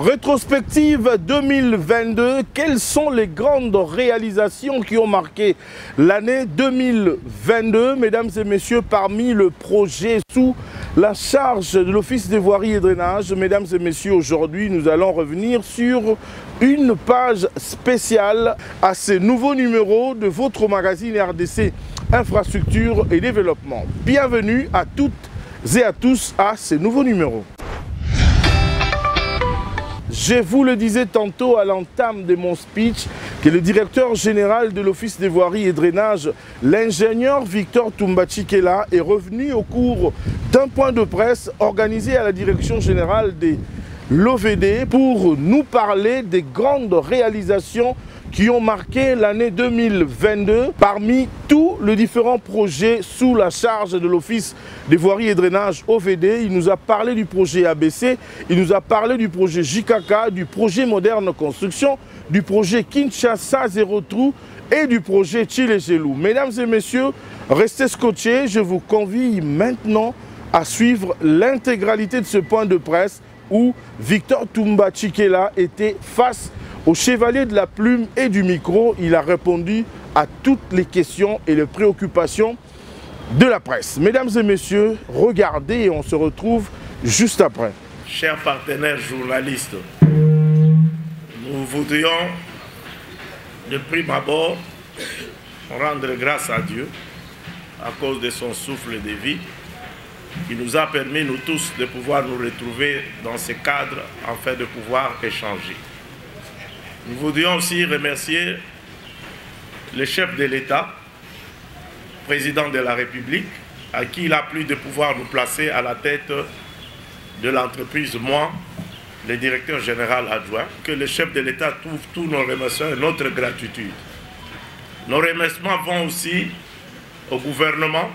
Rétrospective 2022, quelles sont les grandes réalisations qui ont marqué l'année 2022, mesdames et messieurs, parmi le projet sous la charge de l'Office des voiries et drainages. Mesdames et messieurs, aujourd'hui, nous allons revenir sur une page spéciale à ce nouveau numéro de votre magazine RDC Infrastructure et Développement. Bienvenue à toutes et à tous à ce nouveau numéro. Je vous le disais tantôt à l'entame de mon speech que le directeur général de l'Office des voiries et drainages, l'ingénieur Victor Toumba-Tchikela, est revenu au cours d'un point de presse organisé à la direction générale de l'OVD pour nous parler des grandes réalisations qui ont marqué l'année 2022 parmi tous les différents projets sous la charge de l'Office des voiries et drainages OVD. Il nous a parlé du projet ABC, il nous a parlé du projet JKK, du projet Moderne Construction, du projet Kinshasa Zéro Trou et du projet Tchilegelou. Mesdames et messieurs, restez scotchés, je vous convie maintenant à suivre l'intégralité de ce point de presse où Victor Toumba-Tchikela était face au chevalier de la plume et du micro. Il a répondu à toutes les questions et les préoccupations de la presse. Mesdames et messieurs, regardez et on se retrouve juste après. Chers partenaires journalistes, nous voudrions de prime abord rendre grâce à Dieu à cause de son souffle de vie qui nous a permis, nous tous, de pouvoir nous retrouver dans ce cadre afin de pouvoir échanger. Nous voudrions aussi remercier le chef de l'État, président de la République, à qui il a plu de pouvoir nous placer à la tête de l'entreprise, moi, le directeur général adjoint. Que le chef de l'État trouve tous nos remerciements et notre gratitude. Nos remerciements vont aussi au gouvernement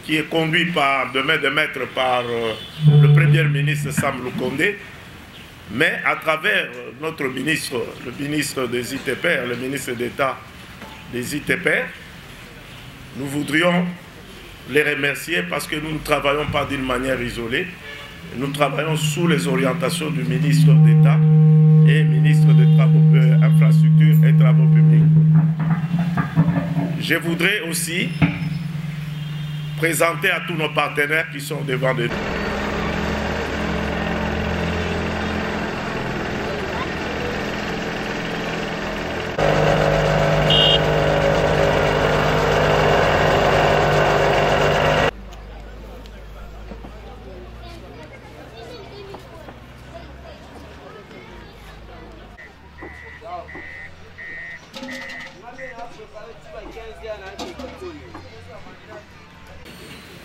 qui est conduit de main de maître par le Premier ministre Sam Lukonde, mais à travers notre ministre, le ministre des ITPR, le ministre d'État des ITPR, nous voudrions les remercier parce que nous ne travaillons pas d'une manière isolée. Nous travaillons sous les orientations du ministre d'État et ministre des Travaux, Infrastructures et Travaux Publics. Je voudrais aussi présenter à tous nos partenaires qui sont devant nous.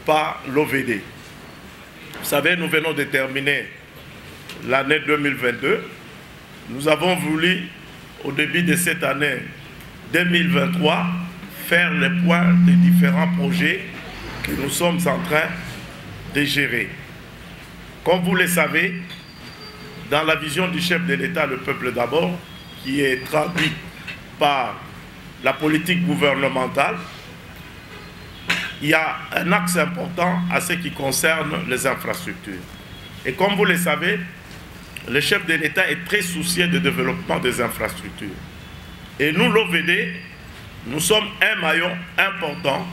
Par l'OVD. Vous savez, nous venons de terminer l'année 2022. Nous avons voulu, au début de cette année 2023, faire le point des différents projets que nous sommes en train de gérer. Comme vous le savez, dans la vision du chef de l'État, le peuple d'abord, qui est traduite par la politique gouvernementale, il y a un axe important à ce qui concerne les infrastructures. Et comme vous le savez, le chef de l'État est très soucieux du développement des infrastructures. Et nous, l'OVD, nous sommes un maillon important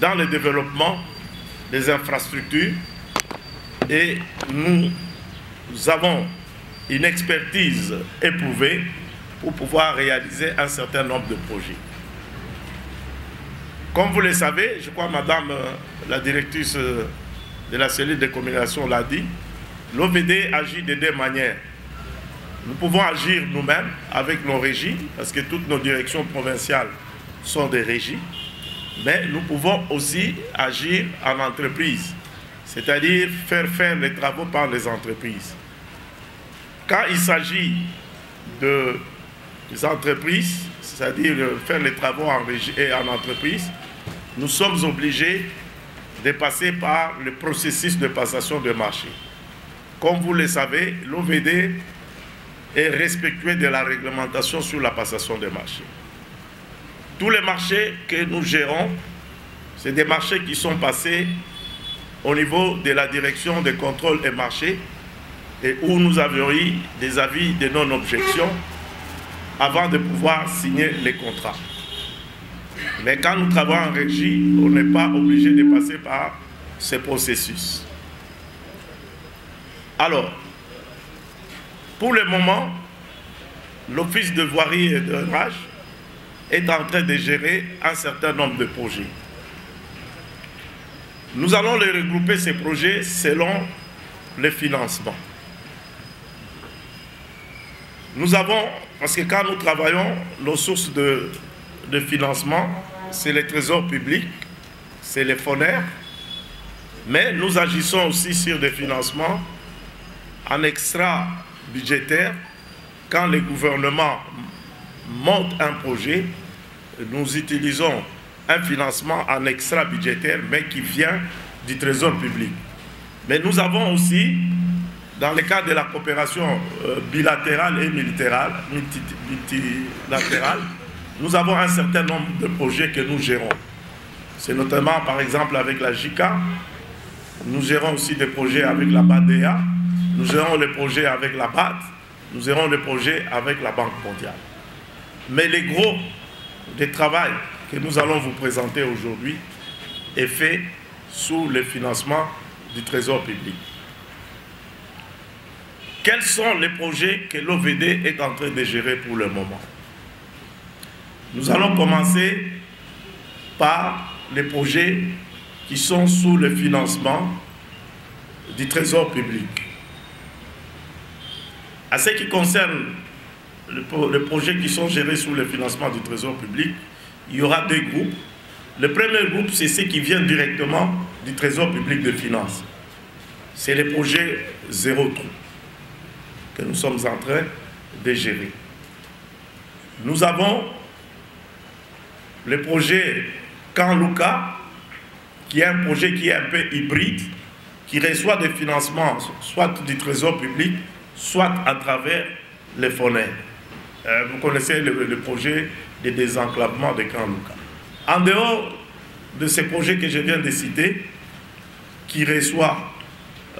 dans le développement des infrastructures et nous avons une expertise éprouvée pour pouvoir réaliser un certain nombre de projets. Comme vous le savez, je crois madame la directrice de la cellule de communication l'a dit, l'OVD agit de deux manières. Nous pouvons agir nous-mêmes avec nos régies, parce que toutes nos directions provinciales sont des régies, mais nous pouvons aussi agir en entreprise, c'est-à-dire faire les travaux par les entreprises. Quand il s'agit des entreprises, c'est-à-dire faire les travaux en régie et en entreprise, nous sommes obligés de passer par le processus de passation de marché. Comme vous le savez, l'OVD est respectueux de la réglementation sur la passation de marché. Tous les marchés que nous gérons, c'est des marchés qui sont passés au niveau de la direction des contrôles et marchés et où nous avions eu des avis de non-objection avant de pouvoir signer les contrats. Mais quand nous travaillons en régie, on n'est pas obligé de passer par ce processus. Alors, pour le moment, l'Office de voirie et de drainage est en train de gérer un certain nombre de projets. Nous allons les regrouper, ces projets, selon les financements. Nous avons, parce que quand nous travaillons, nos sources de financement, c'est les trésors publics, c'est les FONER, mais nous agissons aussi sur des financements en extra-budgétaire. Quand le gouvernement monte un projet, nous utilisons un financement en extra-budgétaire, mais qui vient du trésor public. Mais nous avons aussi, dans le cadre de la coopération bilatérale et multilatérale, nous avons un certain nombre de projets que nous gérons. C'est notamment, par exemple, avec la JICA, nous gérons aussi des projets avec la BADEA, nous gérons les projets avec la BAD, nous gérons les projets avec la Banque mondiale. Mais le gros du travail que nous allons vous présenter aujourd'hui est fait sous le financement du Trésor public. Quels sont les projets que l'OVD est en train de gérer pour le moment? Nous allons commencer par les projets qui sont sous le financement du Trésor public. À ce qui concerne les projets qui sont gérés sous le financement du Trésor public, il y aura deux groupes. Le premier groupe, c'est ceux qui viennent directement du Trésor public de finances. C'est les projets zéro trou que nous sommes en train de gérer. Nous avons le projet Kanluka, qui est un projet qui est un peu hybride, qui reçoit des financements soit du Trésor public, soit à travers les FONER. Vous connaissez le projet de désenclavement de Kanluka. En dehors de ces projets que je viens de citer, qui reçoivent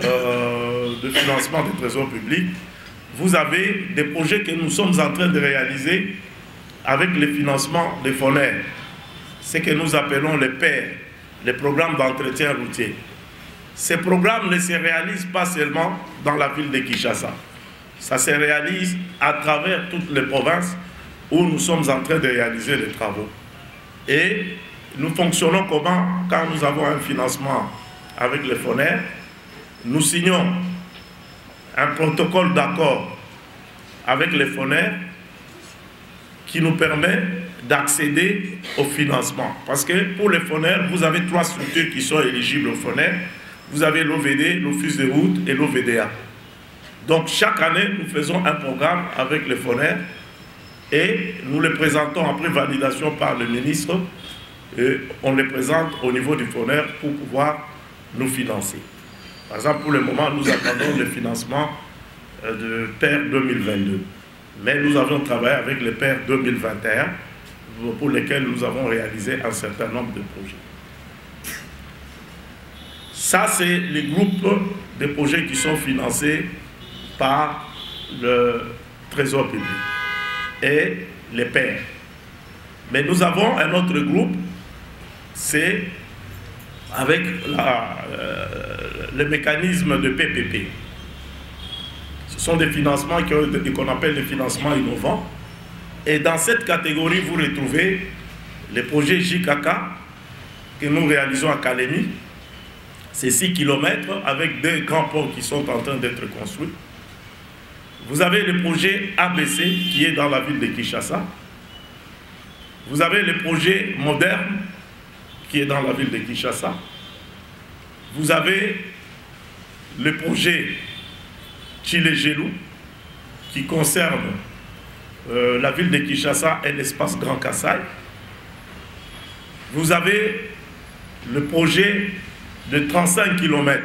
de financement du Trésor public, vous avez des projets que nous sommes en train de réaliser avec le financement des FONER, ce que nous appelons les PER, les programmes d'entretien routier. Ces programmes ne se réalisent pas seulement dans la ville de Kinshasa. Ça se réalise à travers toutes les provinces où nous sommes en train de réaliser les travaux. Et nous fonctionnons comment? Quand nous avons un financement avec les FONER, nous signons un protocole d'accord avec les FONER qui nous permet d'accéder au financement. Parce que pour les FONER, vous avez trois structures qui sont éligibles aux FONER. Vous avez l'OVD, l'Office de route et l'OVDA. Donc chaque année, nous faisons un programme avec les FONER et nous les présentons après validation par le ministre. Et on les présente au niveau du FONER pour pouvoir nous financer. Par exemple, pour le moment, nous attendons le financement de PER 2022. Mais nous avons travaillé avec les PER 2021 pour lesquels nous avons réalisé un certain nombre de projets. Ça, c'est les groupes de projets qui sont financés par le Trésor public et les PER. Mais nous avons un autre groupe, c'est avec le mécanisme de PPP. Ce sont des financements qu'on appelle des financements innovants. Et dans cette catégorie, vous retrouvez les projets JKK que nous réalisons à Kalemi. C'est 6 km avec 2 grands ponts qui sont en train d'être construits. Vous avez le projet ABC qui est dans la ville de Kinshasa. Vous avez le projet Moderne qui est dans la ville de Kinshasa. Vous avez le projet Chile-Gelou qui concerne la ville de Kinshasa et l'espace Grand Kassai. Vous avez le projet de 35 km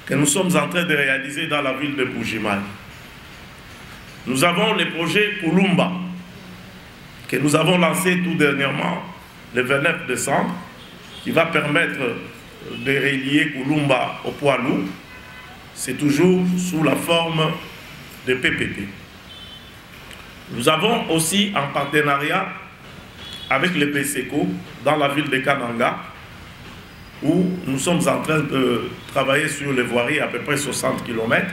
que nous sommes en train de réaliser dans la ville de Bujimaï. Nous avons le projet Kulumba que nous avons lancé tout dernièrement le 29 décembre qui va permettre de relier Kulumba au poids lourd. c'est toujours sous la forme de PPP. Nous avons aussi en partenariat avec le BSECO dans la ville de Kananga, où nous sommes en train de travailler sur les voiries à peu près 60 km,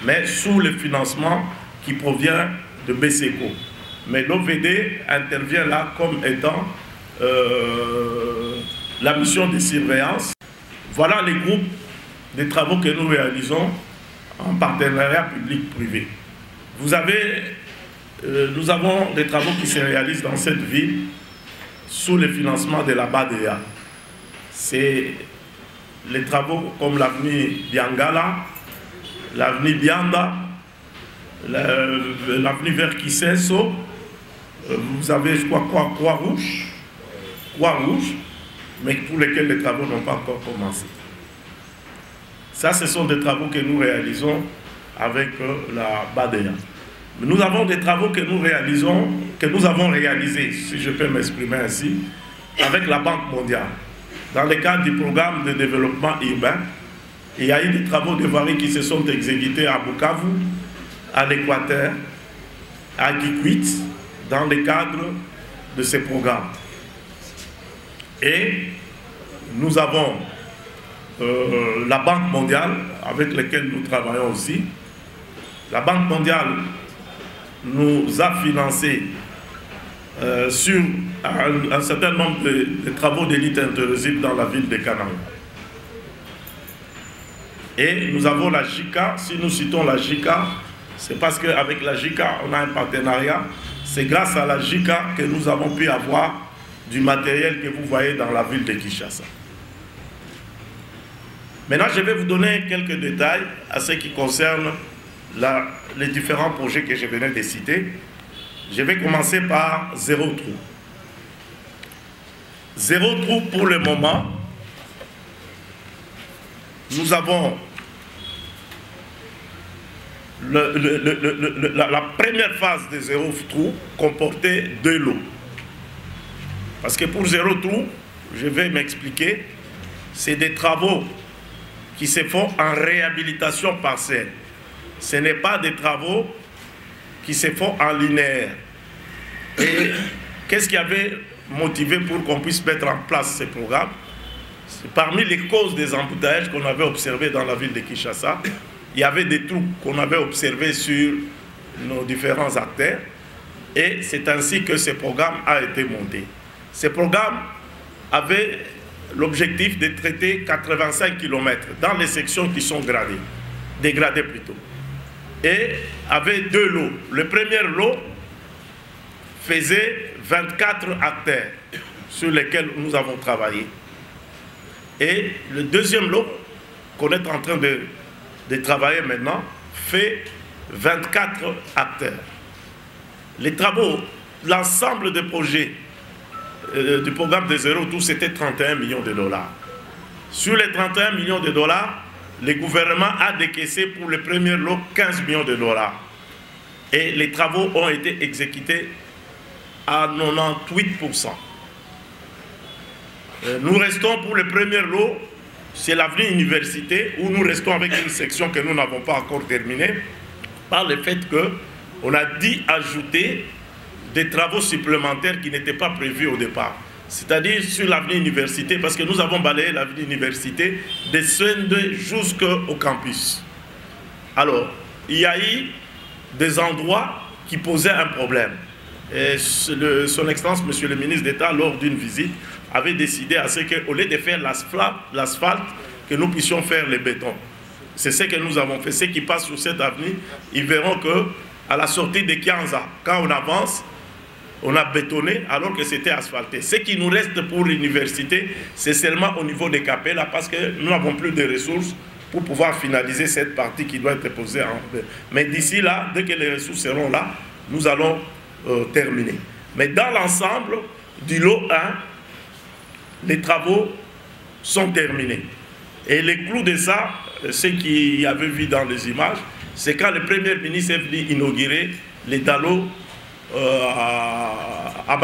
mais sous le financement qui provient de BSECO. Mais l'OVD intervient là comme étant la mission de surveillance. Voilà les groupes de travaux que nous réalisons en partenariat public-privé. Nous avons des travaux qui se réalisent dans cette ville sous le financement de la BADEA. C'est les travaux comme l'avenue Biangala, l'avenue Bianda, l'avenue vers Kisenso. Vous avez, je crois, Croix-Rouge, mais pour lesquels les travaux n'ont pas encore commencé. Ça, ce sont des travaux que nous réalisons avec la BADEA. Nous avons des travaux que nous réalisons, que nous avons réalisés, si je peux m'exprimer ainsi, avec la Banque mondiale. Dans le cadre du programme de développement urbain, il y a eu des travaux de voirie qui se sont exécutés à Bukavu, à l'Équateur, à Kikwit, dans le cadre de ces programmes. Et nous avons la Banque mondiale, avec laquelle nous travaillons aussi. La Banque mondiale nous a financé sur un certain nombre de travaux d'élite interrosible dans la ville de Kananga. Et nous avons la JICA. Si nous citons la JICA, c'est parce qu'avec la JICA, on a un partenariat. C'est grâce à la JICA que nous avons pu avoir du matériel que vous voyez dans la ville de Kinshasa. Maintenant, je vais vous donner quelques détails à ce qui concerne les différents projets que je venais de citer. Je vais commencer par Zéro Trou. Zéro Trou, pour le moment, nous avons la première phase de Zéro Trou comportait 2 lots. Parce que pour Zéro Trou, je vais m'expliquer, c'est des travaux qui se font en réhabilitation partielle. Ce n'est pas des travaux qui se font en linéaire. Et qu'est-ce qui avait motivé pour qu'on puisse mettre en place ces programmes? Parmi les causes des embouteillages qu'on avait observés dans la ville de Kinshasa, il y avait des trous qu'on avait observés sur nos différents artères. Et c'est ainsi que ce programme a été monté. Ce programme avait l'objectif de traiter 85 km dans les sections qui sont dégradées plutôt. Et avait 2 lots. Le premier lot faisait 24 artères sur lesquels nous avons travaillé. Et le deuxième lot, qu'on est en train de travailler maintenant, fait 24 artères. Les travaux, l'ensemble des projets du programme de Zéro Trou, c'était 31 millions de dollars. Sur les 31 millions de dollars, le gouvernement a décaissé pour le premier lot 15 millions de dollars. Et les travaux ont été exécutés à 98%. Nous restons pour le premier lot, c'est l'avenue Université, où nous restons avec une section que nous n'avons pas encore terminée, par le fait qu'on a dû ajouter des travaux supplémentaires qui n'étaient pas prévus au départ. C'est-à-dire sur l'avenue Université, parce que nous avons balayé l'avenue Université de Sende jusqu'au campus. Alors, il y a eu des endroits qui posaient un problème. Et son Excellence, Monsieur le ministre d'État, lors d'une visite, avait décidé à ce qu'au lieu de faire l'asphalte, que nous puissions faire le béton. C'est ce que nous avons fait. Ceux qui passent sur cette avenue, ils verront qu'à la sortie de Kianza, quand on avance, on a bétonné alors que c'était asphalté. Ce qui nous reste pour l'université, c'est seulement au niveau des Capella parce que nous n'avons plus de ressources pour pouvoir finaliser cette partie qui doit être posée en deux. Mais d'ici là, dès que les ressources seront là, nous allons terminer. Mais dans l'ensemble du lot 1, les travaux sont terminés. Et le clou de ça, ceux qui avaient vu dans les images, c'est quand le Premier ministre est venu inaugurer les dallos à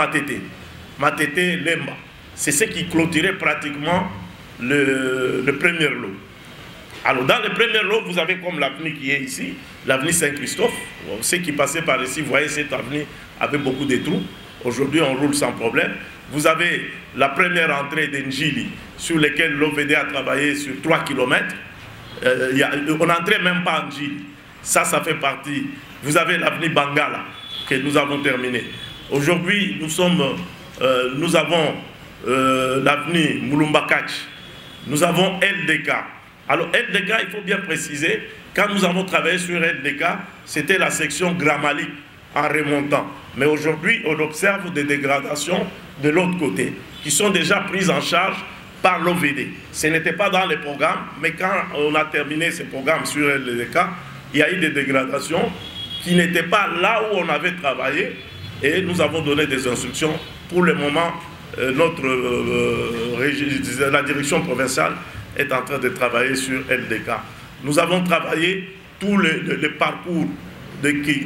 Matete Lemba. C'est ce qui clôturait pratiquement le premier lot. Alors, dans les premiers lots, vous avez comme l'avenue qui est ici, l'avenue Saint-Christophe. Ceux qui passaient par ici, vous voyez cette avenue avec beaucoup de trous. Aujourd'hui, on roule sans problème. Vous avez la première entrée d'Njili, sur laquelle l'OVD a travaillé sur 3 km. On n'entrait même pas en Njili. Ça fait partie. Vous avez l'avenue Bangala, que nous avons terminée. Aujourd'hui, nous avons l'avenue Mulumbakach. Nous avons LDK. Alors LDK, il faut bien préciser, quand nous avons travaillé sur LDK, c'était la section Gramali en remontant. Mais aujourd'hui, on observe des dégradations de l'autre côté, qui sont déjà prises en charge par l'OVD. Ce n'était pas dans les programmes, mais quand on a terminé ces programmes sur LDK, il y a eu des dégradations qui n'étaient pas là où on avait travaillé, et nous avons donné des instructions. Pour le moment, la direction provinciale est en train de travailler sur LDK. Nous avons travaillé tout le parcours.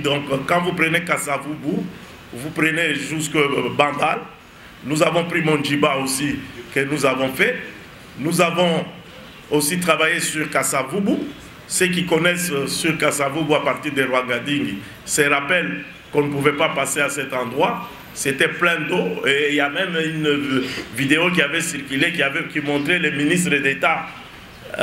Donc, quand vous prenez Kassavubu, vous prenez jusqu'à Bandal. Nous avons pris Mondjiba aussi, que nous avons fait. Nous avons aussi travaillé sur Kassavubu. Ceux qui connaissent sur Kassavubu à partir de Rwangadingi se rappellent qu'on ne pouvait pas passer à cet endroit. C'était plein d'eau. Et il y a même une vidéo qui avait circulé qui montrait le ministre d'État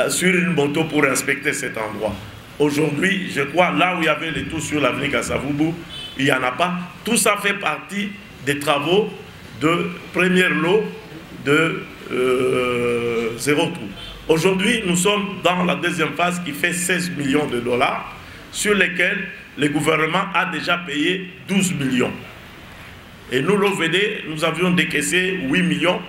sur une moto pour inspecter cet endroit. Aujourd'hui, je crois, là où il y avait les trous sur l'avenue Kassavubu, il n'y en a pas. Tout ça fait partie des travaux de premier lot de 0 trou. Aujourd'hui, nous sommes dans la deuxième phase qui fait 16 millions de dollars, sur lesquels le gouvernement a déjà payé 12 millions. Et nous, l'OVD, nous avions décaissé 8 millions.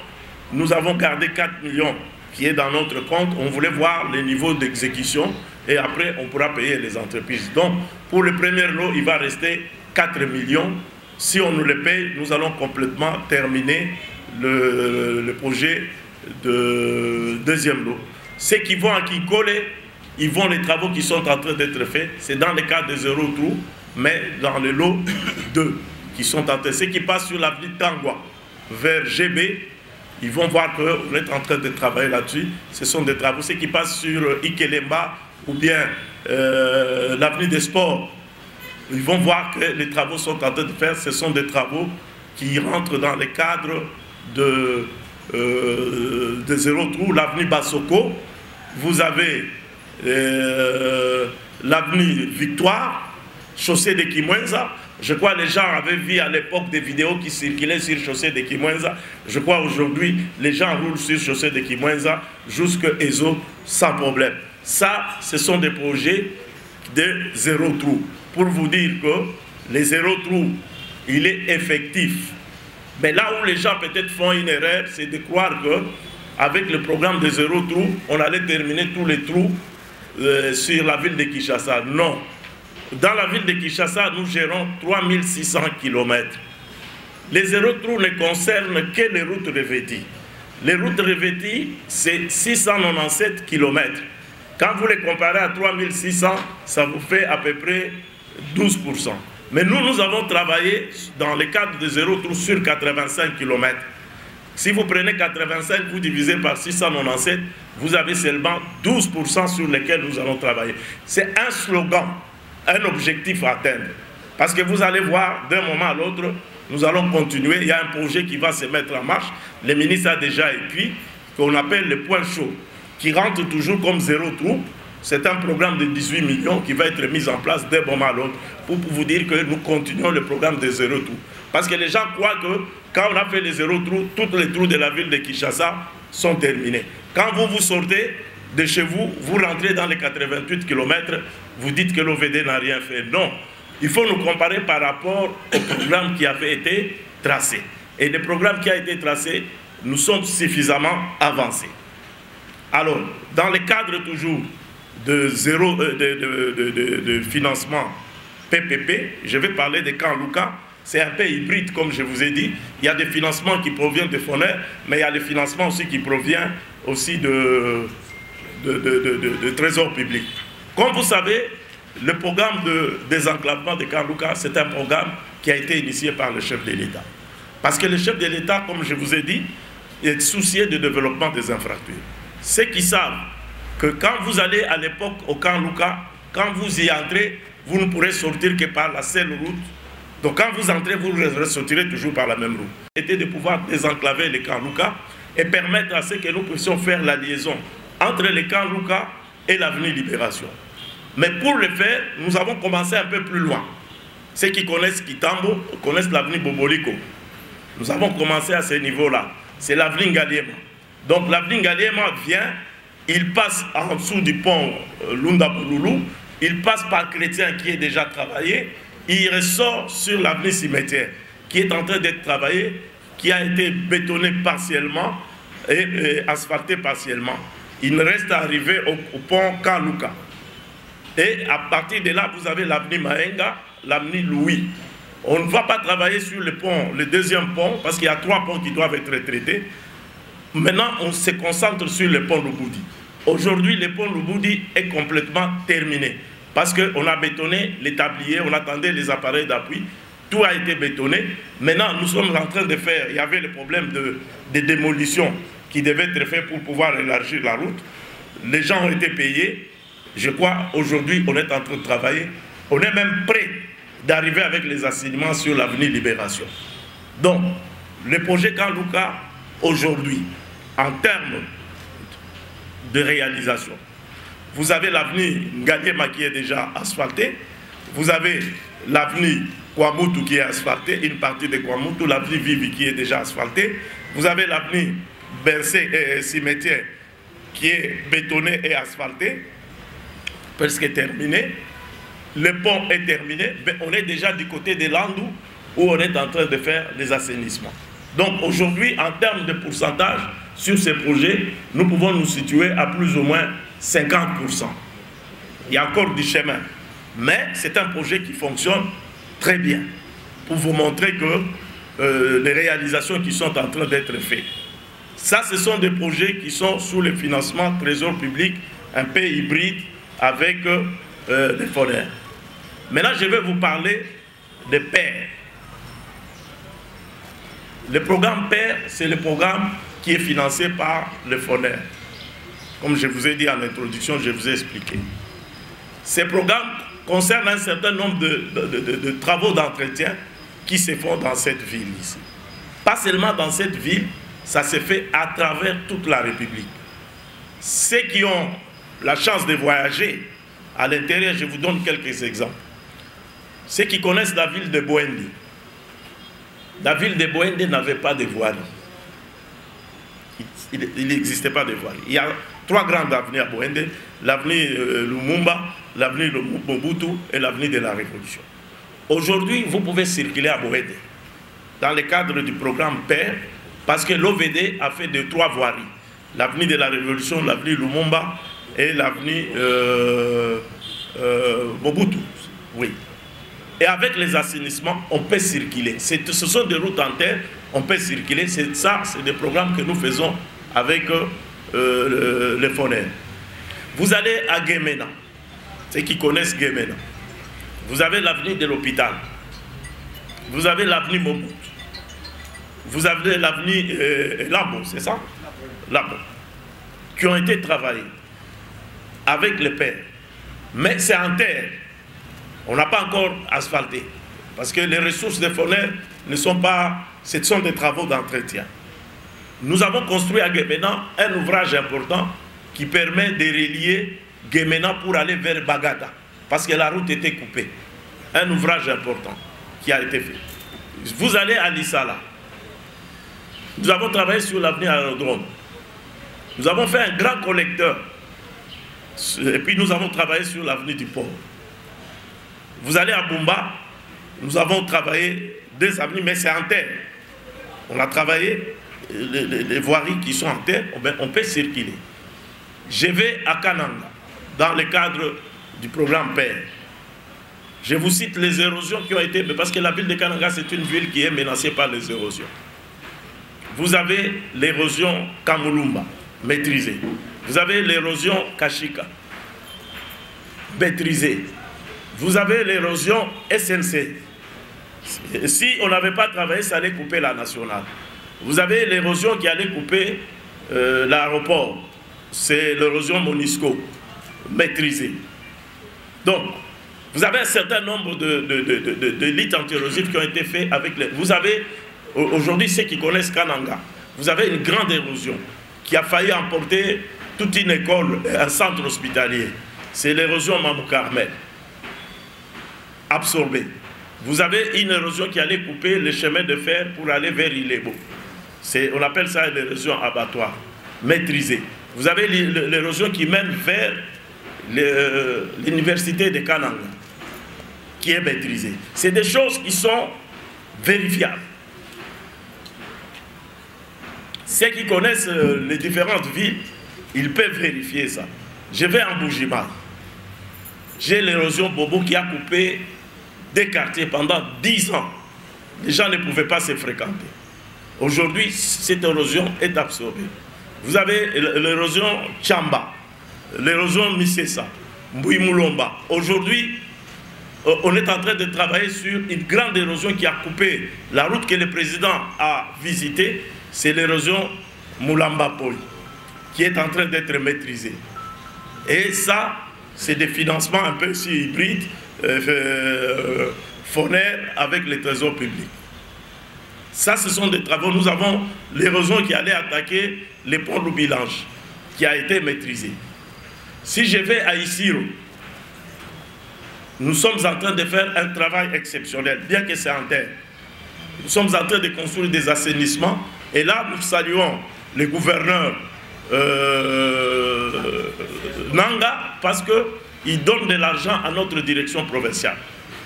Nous avons gardé 4 millions qui est dans notre compte. On voulait voir les niveaux d'exécution et après, on pourra payer les entreprises. Donc, pour le premier lot, il va rester 4 millions. Si on nous le paye, nous allons complètement terminer le projet de deuxième lot. Ceux qui vont à Kikole, ils vont les travaux qui sont en train d'être faits. C'est dans le cadre de 0 trou, mais dans le lot 2 qui sont en train. Ceux qui passent sur l'avenue Tangwa vers GB, ils vont voir qu'on est en train de travailler là-dessus. Ce sont des travaux. Ceux qui passent sur Ikelemba ou bien l'avenue des Sports, ils vont voir que les travaux sont en train de faire. Ce sont des travaux qui rentrent dans le cadre de 0 trou. L'avenue Bassoko, vous avez l'avenue Victoire, chaussée de Kimwenza. Je crois que les gens avaient vu à l'époque des vidéos qui circulaient sur chaussée de Kimwenza. Je crois aujourd'hui les gens roulent sur chaussée de Kimwenza jusqu'à Ezo sans problème. Ça, ce sont des projets de 0 trou. Pour vous dire que les 0 trou, il est effectif. Mais là où les gens peut-être font une erreur, c'est de croire qu'avec le programme de 0 trou, on allait terminer tous les trous sur la ville de Kinshasa. Non. Dans la ville de Kinshasa, nous gérons 3600 km. Les 0 trous ne concernent que les routes revêties. Les routes revêties, c'est 697 km. Quand vous les comparez à 3600, ça vous fait à peu près 12%. Mais nous avons travaillé dans le cadre de 0 trou sur 85 km. Si vous prenez 85, vous divisez par 697, vous avez seulement 12% sur lesquels nous allons travailler. C'est un slogan, un objectif à atteindre. Parce que vous allez voir, d'un moment à l'autre, nous allons continuer. Il y a un projet qui va se mettre en marche. Le ministre a déjà écrit, qu'on appelle le point chaud, qui rentre toujours comme 0 trou. C'est un programme de 18 millions qui va être mis en place d'un moment à l'autre pour vous dire que nous continuons le programme de 0 trou. Parce que les gens croient que quand on a fait les 0 trous, tous les trous de la ville de Kinshasa sont terminés. Quand vous sortez de chez vous, vous rentrez dans les 88 km, vous dites que l'OVD n'a rien fait. Non, il faut nous comparer par rapport au programme qui avait été tracé. Et le programme qui a été tracé, nous sommes suffisamment avancés. Alors, dans le cadre toujours de financement PPP, je vais parler de Kanluka. C'est un peu hybride, comme je vous ai dit. Il y a des financements qui proviennent de FONER, mais il y a des financements aussi qui proviennent aussi de trésor public. Comme vous savez, le programme de désenclavement de Kanluka, c'est un programme qui a été initié par le chef de l'État. Parce que le chef de l'État, comme je vous ai dit, est soucié du développement des infrastructures. Ceux qui savent que quand vous allez à l'époque au camp Luka, quand vous y entrez, vous ne pourrez sortir que par la seule route. Donc quand vous entrez, vous ressortirez toujours par la même route. C'était de pouvoir désenclaver les camps Luka et permettre à ce que nous puissions faire la liaison entre les camps Luka et l'avenue Libération. Mais pour le faire, nous avons commencé un peu plus loin. Ceux qui connaissent Kitambo connaissent l'avenue Boboliko. Nous avons commencé à ce niveau-là. C'est l'avenue Ngaliema. Donc l'avenue Ngaliema vient, il passe en dessous du pont Lunda Bouloulou, il passe par Chrétien qui est déjà travaillé, il ressort sur l'avenue Cimetière qui est en train d'être travaillé, qui a été bétonné partiellement et asphalté partiellement. Il reste à arriver au pont Kaluka. Et à partir de là, vous avez l'avenue Maenga, l'avenue Louis. On ne va pas travailler sur le pont, le deuxième pont, parce qu'il y a 3 ponts qui doivent être traités. Maintenant, on se concentre sur le pont Lubudi. Aujourd'hui, le pont Lubudi est complètement terminé. Parce qu'on a bétonné les tabliers, on attendait les appareils d'appui. Tout a été bétonné. Maintenant, nous sommes en train de faire, il y avait le problème de démolition qui devait être fait pour pouvoir élargir la route. Les gens ont été payés. Je crois, aujourd'hui, on est en train de travailler. On est même prêt d'arriver avec les assignements sur l'avenue Libération. Donc, le projet Kaluka, aujourd'hui, en termes de réalisation, vous avez l'avenue Ngaliema qui est déjà asphaltée, vous avez l'avenue Kwamutu qui est asphaltée, une partie de Kwamutu, l'avenue Vivi qui est déjà asphaltée, vous avez l'avenue Bercé et Cimetière qui est bétonnée et asphaltée, presque terminée. Le pont est terminé, mais on est déjà du côté de Landou où on est en train de faire les assainissements. Donc aujourd'hui, en termes de pourcentage sur ces projets, nous pouvons nous situer à plus ou moins 50%. Il y a encore du chemin, mais c'est un projet qui fonctionne très bien pour vous montrer que les réalisations qui sont en train d'être faites. Ça, ce sont des projets qui sont sous le financement Trésor public, un peu hybride avec les FONER. Maintenant, je vais vous parler des PER. Le programme PER, c'est le programme qui est financé par le FONER. Comme je vous ai dit en introduction, je vous ai expliqué. Ces programmes concernent un certain nombre de travaux d'entretien qui se font dans cette ville ici. Pas seulement dans cette ville, ça se fait à travers toute la République. Ceux qui ont la chance de voyager à l'intérieur, je vous donne quelques exemples. Ceux qui connaissent la ville de Boendi. La ville de Boendi n'avait pas de voirie. Il n'existait pas de voirie. Il y a 3 grandes avenues à Boendi, l'avenue Lumumba, l'avenue Mobutu et l'avenue de la Révolution. Aujourd'hui, vous pouvez circuler à Boendi dans le cadre du programme PER, parce que l'OVD a fait 3 voiries. L'avenue de la Révolution, l'avenue Lumumba et l'avenue Mobutu. Oui. Et avec les assainissements, on peut circuler. Ce sont des routes en terre, on peut circuler. Ça, c'est des programmes que nous faisons avec les FONER. Vous allez à Guémena, ceux qui connaissent Guémena. Vous avez l'avenue de l'hôpital. Vous avez l'avenue Mobutu. Vous avez l'avenue Lambo, c'est ça? Lambo. Qui ont été travaillés avec les PER. Mais c'est en terre. On n'a pas encore asphalté. Parce que les ressources des FONER ne sont pas... Ce sont des travaux d'entretien. Nous avons construit à Guémena un ouvrage important qui permet de relier Guémena pour aller vers Bagata. Parce que la route était coupée. Un ouvrage important qui a été fait. Vous allez à Lissala. Nous avons travaillé sur l'avenue Aérodrome. Nous avons fait un grand collecteur. Et puis nous avons travaillé sur l'avenue du Port. Vous allez à Bumba, nous avons travaillé 2 avenues, mais c'est en terre. On a travaillé les voiries qui sont en terre, on peut circuler. Je vais à Kananga, dans le cadre du programme PER. Je vous cite les érosions qui ont été... Parce que la ville de Kananga, c'est une ville qui est menacée par les érosions. Vous avez l'érosion Kamulumba, maîtrisée. Vous avez l'érosion Kashika, maîtrisée. Vous avez l'érosion SNC. Si on n'avait pas travaillé, ça allait couper la nationale. Vous avez l'érosion qui allait couper l'aéroport. c'est l'érosion Monisco, maîtrisée. Donc, vous avez un certain nombre de litres antiérosifs qui ont été faits avec les... Vous avez, aujourd'hui, ceux qui connaissent Kananga, vous avez une grande érosion qui a failli emporter toute une école, un centre hospitalier. C'est l'érosion Mamou Carmel, absorbée. Vous avez une érosion qui allait couper le chemin de fer pour aller vers Ilebo. On appelle ça l'érosion abattoir, maîtrisée. Vous avez l'érosion qui mène vers l'université de Kananga, qui est maîtrisée. C'est des choses qui sont vérifiables. Ceux qui connaissent les différentes villes, ils peuvent vérifier ça. Je vais en Boujima. J'ai l'érosion Bobo qui a coupé des quartiers pendant 10 ans. Les gens ne pouvaient pas se fréquenter. Aujourd'hui, cette érosion est absorbée. Vous avez l'érosion Chamba, l'érosion Misesa, Mbouimoulomba. Aujourd'hui, on est en train de travailler sur une grande érosion qui a coupé la route que le président a visitée. C'est l'érosion Moulamba Poi, qui est en train d'être maîtrisée. Et ça, c'est des financements un peu aussi hybrides, Foner avec les trésors publics. Ça, ce sont des travaux. Nous avons l'érosion qui allait attaquer les ponts Loubilange, qui a été maîtrisé. Si je vais à Isiro, nous sommes en train de faire un travail exceptionnel, bien que c'est en terre. Nous sommes en train de construire des assainissements. Et là, nous saluons le gouverneur Nanga, parce qu'il donne de l'argent à notre direction provinciale.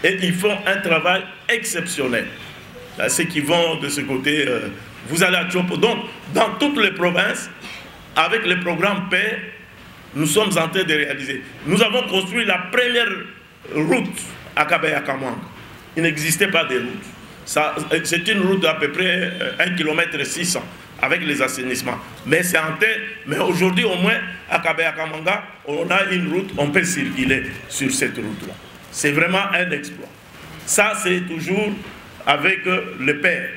Et ils font un travail exceptionnel. Là, ceux qui vont de ce côté, vous allez à Tchopo. Donc, dans toutes les provinces, avec le programme PAIR, nous sommes en train de réaliser. Nous avons construit la première route à Kabaya-Kamwanga. Il n'existait pas de route. C'est une route d'à peu près 1,6 km avec les assainissements. Mais c'est en terre. Mais aujourd'hui, au moins, à Kabaya-Kamwanga, on a une route, on peut circuler sur cette route-là. C'est vraiment un exploit. Ça, c'est toujours avec le père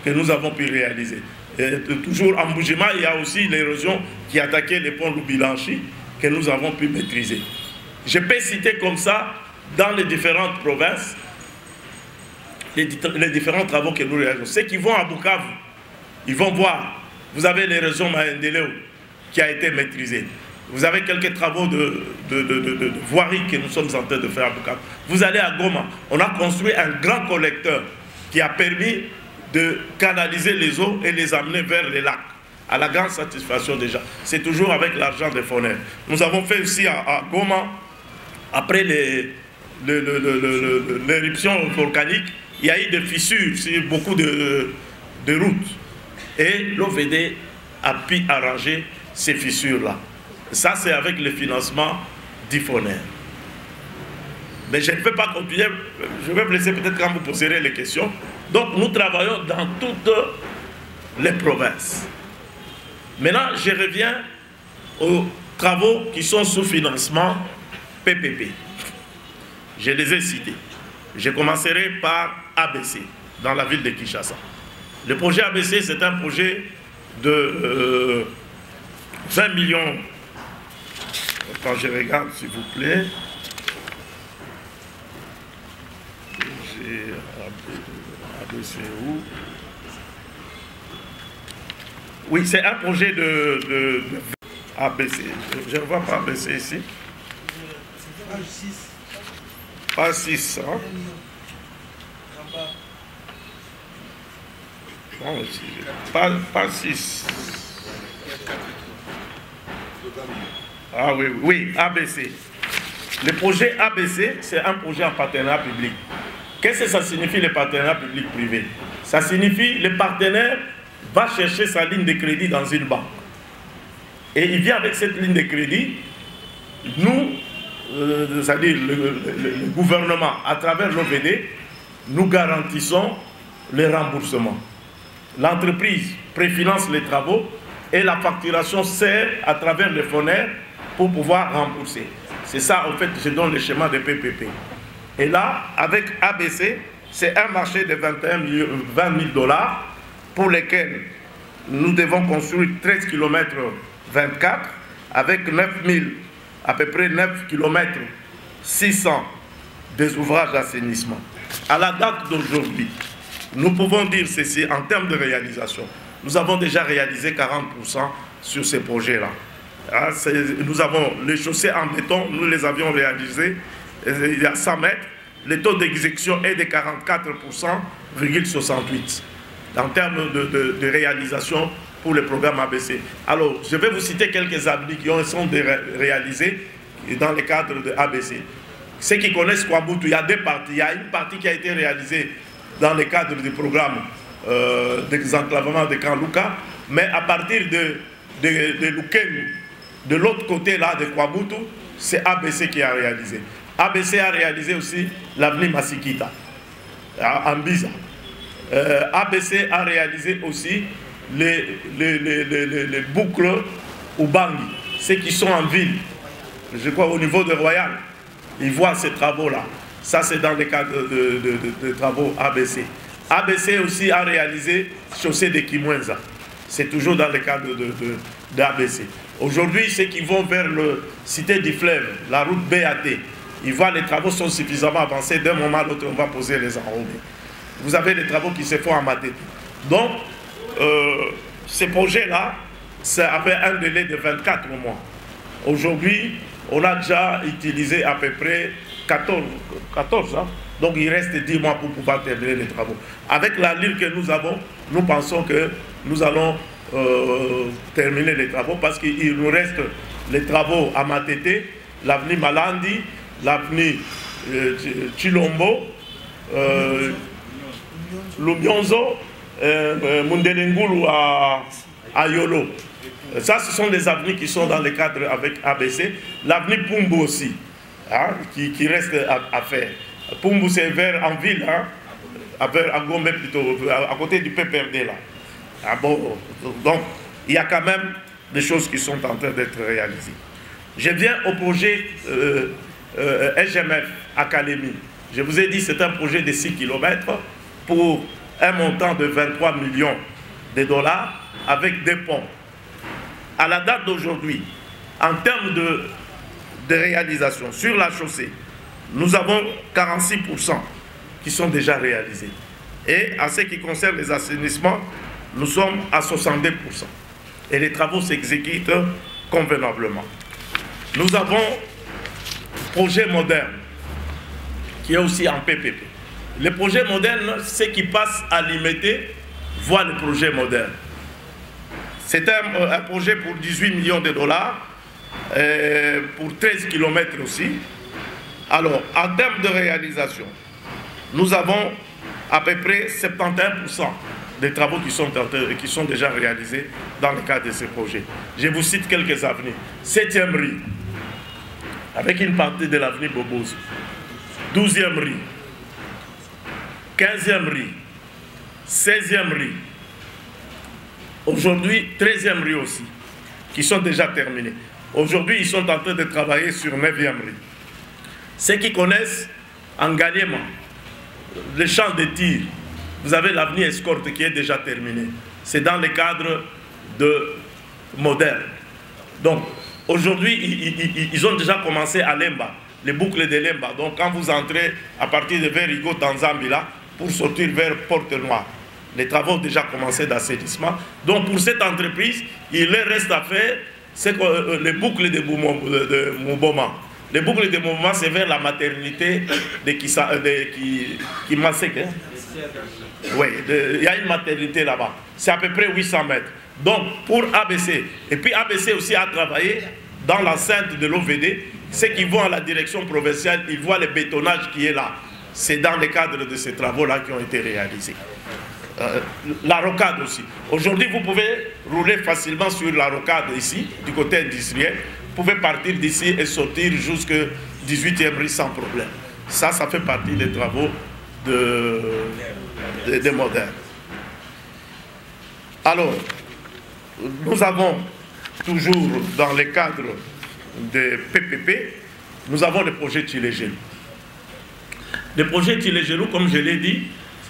que nous avons pu réaliser. Et toujours en Boujima, il y a aussi l'érosion qui attaquait les ponts Loubilanchi que nous avons pu maîtriser. Je peux citer comme ça, dans les différentes provinces, les différents travaux que nous réalisons. Ceux qui vont à Bukavu, ils vont voir. Vous avez l'érosion Maendeleo qui a été maîtrisée. Vous avez quelques travaux de voirie que nous sommes en train de faire à Bukavu. Vous allez à Goma, on a construit un grand collecteur qui a permis de canaliser les eaux et les amener vers les lacs, à la grande satisfaction des gens. C'est toujours avec l'argent des Foner. Nous avons fait aussi à Goma, après l'éruption volcanique, il y a eu des fissures sur beaucoup de routes. Et l'OVD a pu arranger ces fissures-là. Ça, c'est avec le financement d'IFONER. Mais je ne peux pas continuer. Je vais vous laisser peut-être quand vous poserez les questions. Donc, nous travaillons dans toutes les provinces. Maintenant, je reviens aux travaux qui sont sous financement PPP. Je les ai cités. Je commencerai par ABC, dans la ville de Kinshasa. Le projet ABC, c'est un projet de 20 millions. Quand je regarde, s'il vous plaît. J'ai ABC où? Oui, c'est un projet de ABC. Je ne vois pas ABC ici. Page 6. Page 6, hein? Page 6. Ah oui, oui, ABC. Le projet ABC, c'est un projet en partenariat public. Qu'est-ce que ça signifie, le partenariat public-privé? Ça signifie que le partenaire va chercher sa ligne de crédit dans une banque. Et il vient avec cette ligne de crédit. Nous, c'est-à-dire le gouvernement, à travers l'OVD, nous garantissons le remboursement. L'entreprise préfinance les travaux et la facturation sert à travers le Foner pour pouvoir rembourser. C'est ça, en fait, je donne le schéma de PPP. Et là, avec ABC, c'est un marché de 20 000 $ pour lesquels nous devons construire 13 km 24 avec 9000, à peu près 9 km 600 des ouvrages d'assainissement. À la date d'aujourd'hui, nous pouvons dire ceci en termes de réalisation. Nous avons déjà réalisé 40% sur ces projets-là. Nous avons les chaussées en béton, nous les avions réalisées il y a 100 mètres. Le taux d'exécution est de 44,68% en termes de réalisation pour le programme ABC. Alors, je vais vous citer quelques avenues qui sont réalisées dans le cadre de ABC. Ceux qui connaissent Kwabutu, il y a deux parties. Il y a une partie qui a été réalisée dans le cadre du programme désenclavement de Kanluka, mais à partir de Lukenu, de l'autre côté là de Kwabutu, c'est ABC qui a réalisé. ABC a réalisé aussi l'avenue Masikita, à Mbiza. ABC a réalisé aussi les boucles Ubangi, ceux qui sont en ville, je crois au niveau de Royal, ils voient ces travaux-là. Ça, c'est dans le cadre de travaux ABC. ABC aussi a réalisé chaussée de Kimwenza. C'est toujours dans le cadre d'ABC. Aujourd'hui, ceux qui vont vers le Cité du Fleuve, la route BAT, ils voient les travaux sont suffisamment avancés. D'un moment à l'autre, on va poser les enrobés. Vous avez les travaux qui se font en Maté. Donc, ces projets-là, ça avait un délai de 24 mois. Aujourd'hui, on a déjà utilisé à peu près 14 ans. Donc il reste 10 mois pour pouvoir terminer les travaux. Avec l'allure que nous avons, nous pensons que nous allons terminer les travaux parce qu'il nous reste les travaux à Matete, l'avenue Malandi, l'avenue Chilombo, Lumionzo, Mundelengulu à Yolo. Ça, ce sont des avenues qui sont dans le cadre avec ABC. L'avenue Pumbu aussi, hein, qui reste à faire. Pumbu, c'est vers en ville, hein, à Gombe plutôt, à côté du PPRD là. Ah bon, donc, il y a quand même des choses qui sont en train d'être réalisées. Je viens au projet SGMF Académie. Je vous ai dit, c'est un projet de 6 km pour un montant de 23 millions de dollars avec des ponts. À la date d'aujourd'hui, en termes de réalisation sur la chaussée, nous avons 46% qui sont déjà réalisés. Et en ce qui concerne les assainissements, nous sommes à 62%. Et les travaux s'exécutent convenablement. Nous avons projet moderne, qui est aussi en PPP. Les projets modernes, ceux qui passent à l'IMT voient le projet moderne. C'est un projet pour 18 millions de dollars, pour 13 km aussi. Alors, en termes de réalisation, nous avons à peu près 71% des travaux qui sont déjà réalisés dans le cadre de ces projets. Je vous cite quelques avenues. 7e rue, avec une partie de l'avenue Bobozo. 12e rue, 15e rue, 16e rue. Aujourd'hui, 13e rue aussi, qui sont déjà terminés. Aujourd'hui, ils sont en train de travailler sur 9e rue. Ceux qui connaissent Angaliema, le champ de tir, vous avez l'avenue Escorte qui est déjà terminée. C'est dans le cadre de moderne. Donc, aujourd'hui, ils ont déjà commencé à Lemba, les boucles de Lemba. Donc, quand vous entrez à partir de Verigo, Tanzambila, pour sortir vers Porte-Noire, les travaux ont déjà commencé d'assainissement. Donc, pour cette entreprise, il leur reste à faire les boucles de Mouboma. Les boucles de mouvement, c'est vers la maternité de Kimasek. Hein? Oui, il y a une maternité là-bas. C'est à peu près 800 mètres. Donc, pour ABC, et puis ABC aussi a travaillé dans l'enceinte de l'OVD. Ceux qui vont à la direction provinciale, ils voient le bétonnage qui est là. C'est dans le cadre de ces travaux-là qui ont été réalisés. La rocade aussi. Aujourd'hui, vous pouvez rouler facilement sur la rocade ici, du côté industriel. Vous pouvez partir d'ici et sortir jusqu'à 18e rue sans problème. Ça fait partie des travaux de modernes. Alors, nous avons toujours dans le cadre des PPP, nous avons le projet Tilégelou. Le projet Tilégelou, comme je l'ai dit,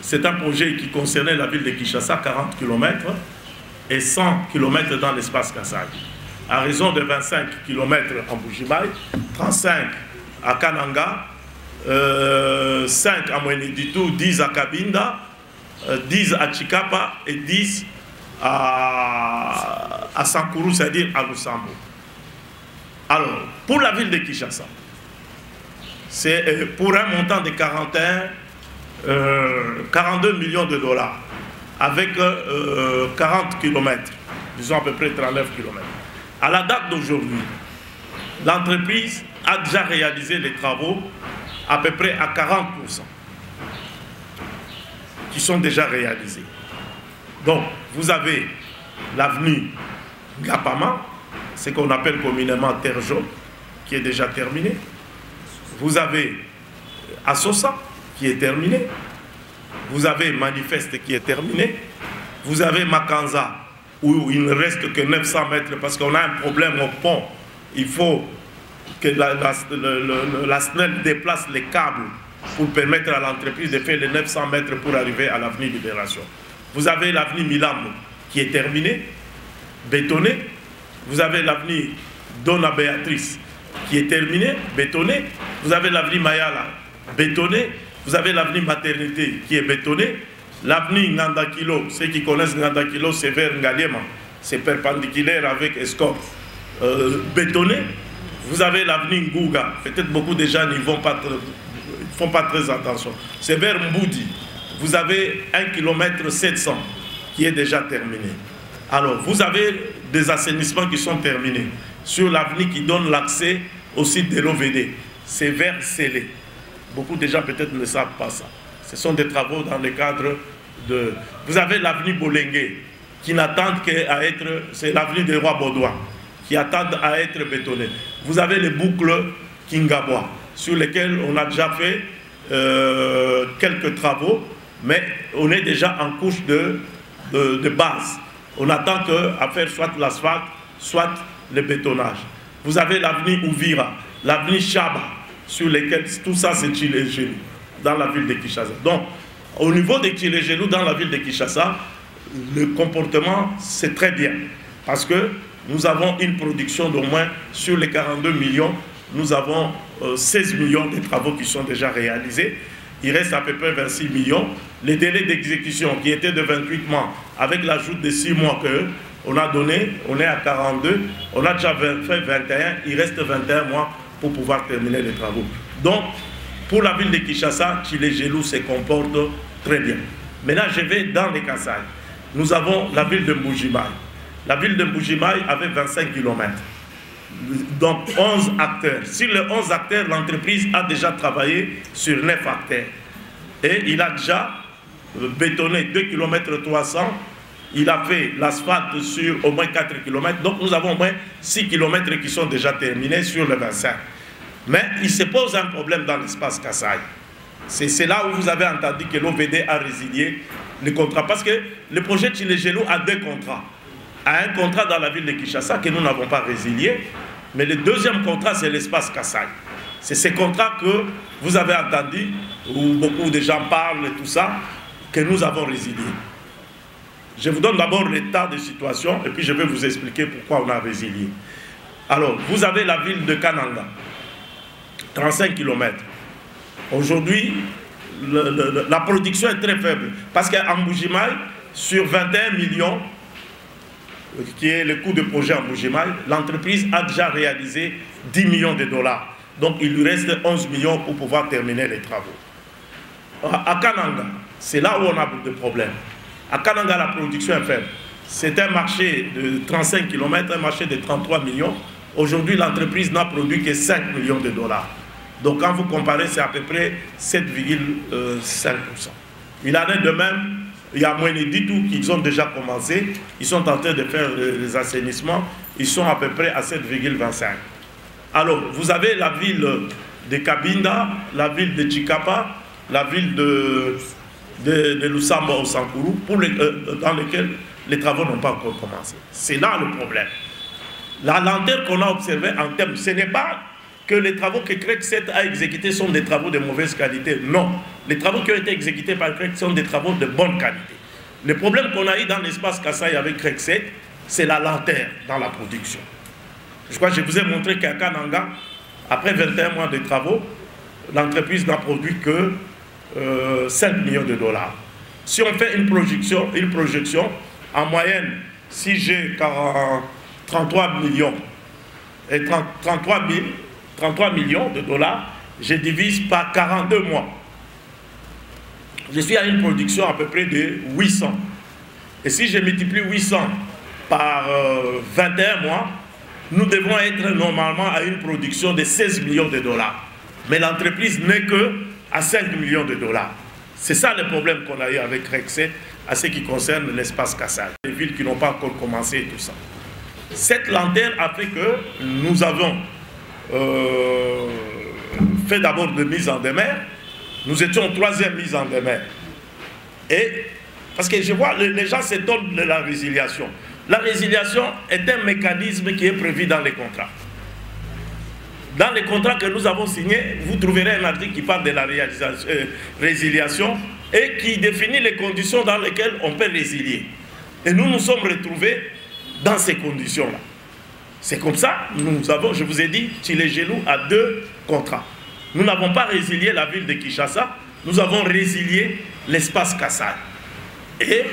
c'est un projet qui concernait la ville de Kinshasa, 40 km et 100 km dans l'espace Kassaji. à raison de 25 km en Mbuji-Mayi, 35 à Kananga, 5 à Mweneditu, 10 à Kabinda, 10 à Chikapa et 10 à Sankuru, c'est-à-dire à Lusambo. Alors, pour la ville de Kinshasa, c'est pour un montant de 42 millions de dollars, avec 40 km, disons à peu près 39 km. À la date d'aujourd'hui, l'entreprise a déjà réalisé les travaux à peu près à 40%, qui sont déjà réalisés. Donc, vous avez l'avenue Gapama, ce qu'on appelle communément Terre Jaune, qui est déjà terminée. Vous avez Assosa, qui est terminé. Vous avez Manifeste, qui est terminé. Vous avez Makanza, où il ne reste que 900 mètres, parce qu'on a un problème au pont. Il faut que la SNEL déplace les câbles pour permettre à l'entreprise de faire les 900 mètres pour arriver à l'avenue Libération. Vous avez l'avenue Milambo qui est terminée, bétonnée. Vous avez l'avenue Dona Béatrice qui est terminée, bétonnée. Vous avez l'avenue Mayala, bétonnée. Vous avez l'avenue Maternité qui est bétonnée. L'avenue Ngandakilo, ceux qui connaissent Ngandakilo, c'est vers Ngaliema. C'est perpendiculaire avec Escorte, bétonné. Vous avez l'avenue Ngouga. Peut-être beaucoup de gens n'y font pas très attention. C'est vers Mboudi. Vous avez 1 km 700 qui est déjà terminé. Alors, vous avez des assainissements qui sont terminés sur l'avenue qui donne l'accès au site de l'OVD. C'est vers Célé. Beaucoup de gens peut-être ne savent pas ça. Ce sont des travaux dans le cadre de... Vous avez l'avenue Bolengue qui n'attendent qu'à être... C'est l'avenue des Rois Baudois qui attendent à être bétonnée. Vous avez les boucles Kingabois sur lesquelles on a déjà fait quelques travaux, mais on est déjà en couche de base. On attend qu'à faire soit l'asphalte, soit le bétonnage. Vous avez l'avenue Ouvira, l'avenue Chaba, sur lesquelles tout ça c'est Tchilé-Gelou, dans la ville de Kinshasa. Donc, au niveau de Tchilé-Gelou, dans la ville de Kinshasa, le comportement c'est très bien. Parce que nous avons une production d'au moins, sur les 42 millions, nous avons 16 millions de travaux qui sont déjà réalisés. Il reste à peu près 26 millions. Les délais d'exécution qui étaient de 28 mois, avec l'ajout de 6 mois qu'on a donné, on est à 42. On a déjà fait 21, il reste 21 mois pour pouvoir terminer les travaux. Donc, pour la ville de Kinshasa, Tchilé-Gelou se comporte très bien. Maintenant, je vais dans les Kasaï. Nous avons la ville de Mbuji-Mayi. La ville de Mbuji-Mayi avait 25 km. Donc 11 acteurs. Sur les 11 acteurs, l'entreprise a déjà travaillé sur 9 acteurs. Et il a déjà bétonné 2 km 300. Il a fait l'asphalte sur au moins 4 km. Donc nous avons au moins 6 km qui sont déjà terminés sur les 25. Mais il se pose un problème dans l'espace Kasaï. C'est là où vous avez entendu que l'OVD a résilié le contrat. Parce que le projet Tchilé-Gelou a 2 contrats. A un contrat dans la ville de Kinshasa que nous n'avons pas résilié, mais le deuxième contrat c'est l'espace Kasaï. C'est ce contrat que vous avez entendu, où beaucoup de gens parlent et tout ça, que nous avons résilié. Je vous donne d'abord l'état de situation et puis je vais vous expliquer pourquoi on a résilié. Alors, vous avez la ville de Kananga, 35 km. Aujourd'hui, la production est très faible, parce qu'en Mbuji-Mayi, sur 21 millions, qui est le coût de projet en Mbuji-Mayi, l'entreprise a déjà réalisé 10 millions de dollars. Donc il lui reste 11 millions pour pouvoir terminer les travaux. À Kananga, c'est là où on a beaucoup de problèmes. À Kananga, la production est faible. C'est un marché de 35 km, un marché de 33 millions. Aujourd'hui, l'entreprise n'a produit que 5 millions de dollars. Donc quand vous comparez, c'est à peu près 7,5%. Il en est de même. Il y a Mweneditu qui ont déjà commencé, ils sont en train de faire les assainissements, ils sont à peu près à 7,25. Alors, vous avez la ville de Kabinda, la ville de Chikapa, la ville de Lusambo au Sankuru, dans lesquelles les travaux n'ont pas encore commencé. C'est là le problème. La lenteur qu'on a observée en termes, ce n'est pas que les travaux que CREC 7 a exécutés sont des travaux de mauvaise qualité. Non. Les travaux qui ont été exécutés par CREC sont des travaux de bonne qualité. Le problème qu'on a eu dans l'espace Kasaï avec CREC 7, c'est la lenteur dans la production. Je crois que je vous ai montré qu'à Kananga, après 21 mois de travaux, l'entreprise n'a produit que 5 millions de dollars. Si on fait une projection, en moyenne, si j'ai 33 millions et 33 millions de dollars, je divise par 42 mois. Je suis à une production à peu près de 800. Et si je multiplie 800 par 21 mois, nous devons être normalement à une production de 16 millions de dollars. Mais l'entreprise n'est que à 5 millions de dollars. C'est ça le problème qu'on a eu avec Rexet, à ce qui concerne l'espace Kassai. Les villes qui n'ont pas encore commencé et tout ça. Cette lanterne a fait que nous avons fait d'abord de mise en demeure. Nous étions en 3e mise en demeure. Et parce que je vois, les gens s'étonnent de la résiliation. La résiliation est un mécanisme qui est prévu dans les contrats. Dans les contrats que nous avons signés, vous trouverez un article qui parle de la résiliation et qui définit les conditions dans lesquelles on peut résilier. Et nous nous sommes retrouvés dans ces conditions-là. C'est comme ça, nous avons, je vous ai dit, Tchilégelou a 2 contrats. Nous n'avons pas résilié la ville de Kinshasa, nous avons résilié l'espace Kassai. Et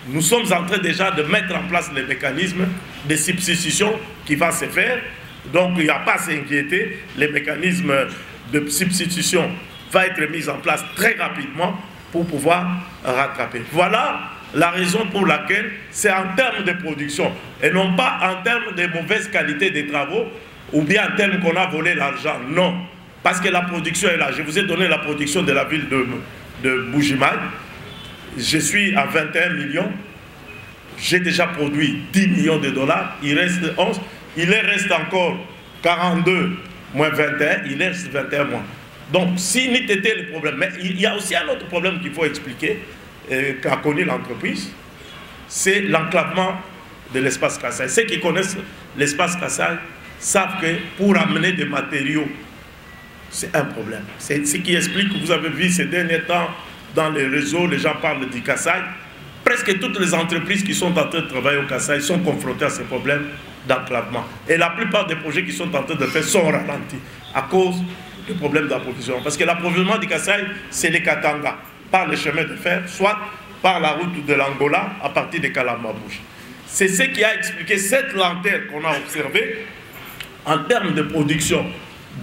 nous sommes en train déjà de mettre en place les mécanismes de substitution qui va se faire. Donc il n'y a pas à s'inquiéter, les mécanismes de substitution vont être mis en place très rapidement pour pouvoir rattraper. Voilà la raison pour laquelle c'est en termes de production et non pas en termes de mauvaise qualité des travaux ou bien en termes qu'on a volé l'argent. Non, parce que la production est là. Je vous ai donné la production de la ville de Bujimaï. Je suis à 21 millions. J'ai déjà produit 10 millions de dollars. Il reste 11. Il reste encore 42 moins 21. Il reste 21 mois. Donc, si n'était le problème. Mais il y a aussi un autre problème qu'il faut expliquer, qu'a connu l'entreprise, c'est l'enclavement de l'espace Kassai. Ceux qui connaissent l'espace Kassai savent que pour amener des matériaux, c'est un problème. C'est ce qui explique que vous avez vu ces derniers temps dans les réseaux, les gens parlent du Kassai. Presque toutes les entreprises qui sont en train de travailler au Kassai sont confrontées à ces problèmes d'enclavement. Et la plupart des projets qui sont en train de faire sont ralentis à cause du problème d'approvisionnement. Parce que l'approvisionnement du Kassai, c'est les Katanga, par le chemin de fer, soit par la route de l'Angola à partir de Kalamabouche. C'est ce qui a expliqué cette lanterne qu'on a observée en termes de production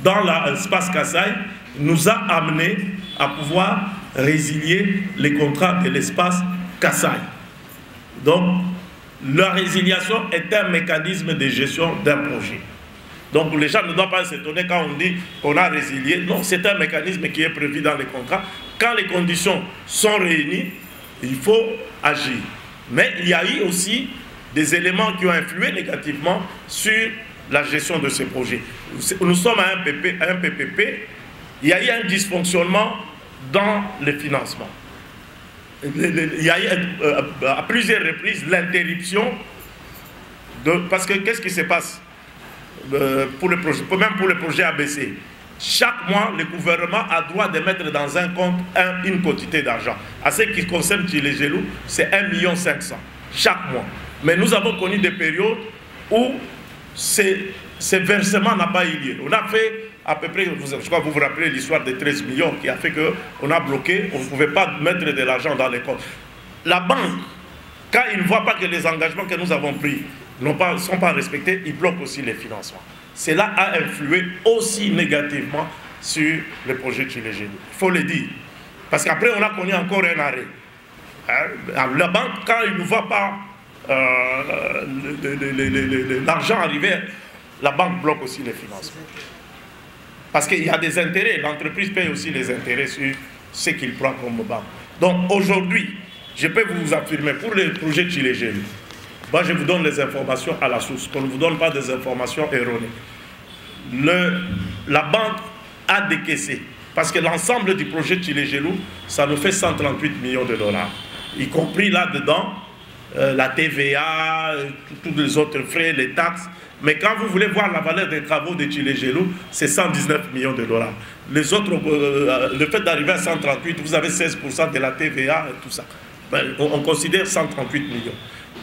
dans l'espace Kassai, nous a amené à pouvoir résilier les contrats de l'espace Kassai. Donc, la résiliation est un mécanisme de gestion d'un projet. Donc, les gens ne doivent pas s'étonner quand on dit qu'on a résilié. Non, c'est un mécanisme qui est prévu dans les contrats. Quand les conditions sont réunies, il faut agir. Mais il y a eu aussi des éléments qui ont influé négativement sur la gestion de ces projets. Nous sommes à un PPP, il y a eu un dysfonctionnement dans le financement. Il y a eu à plusieurs reprises l'interruption parce que qu'est-ce qui se passe pour le projet, même pour le projet ABC. Chaque mois, le gouvernement a droit de mettre dans un compte une quantité d'argent. À ce qui concerne Tchilégelou, c'est 1,5 million chaque mois. Mais nous avons connu des périodes où ce versement n'a pas eu lieu. On a fait à peu près, je crois que vous vous rappelez l'histoire des 13 millions qui a fait qu'on a bloqué, on ne pouvait pas mettre de l'argent dans les comptes. La banque, quand ils ne voient pas que les engagements que nous avons pris ne sont pas respectés, ils bloquent aussi les financements. Cela a influé aussi négativement sur le projet Tchilégelou. Il faut le dire. Parce qu'après, on a connu encore un arrêt. La banque, quand ils ne voient pas l'argent arriver, la banque bloque aussi les financements. Parce qu'il y a des intérêts, l'entreprise paye aussi les intérêts sur ce qu'il prend comme banque. Donc aujourd'hui, je peux vous affirmer, pour les projets Tchilégelou, moi je vous donne les informations à la source, qu'on ne vous donne pas des informations erronées. La banque a décaissé, parce que l'ensemble du projet Tchilégelou, ça nous fait 138 millions de dollars, y compris là-dedans, la TVA, tous les autres frais, les taxes. Mais quand vous voulez voir la valeur des travaux de Tchilégelou, c'est 119 millions de dollars. Les autres, le fait d'arriver à 138, vous avez 16% de la TVA et tout ça. On considère 138 millions.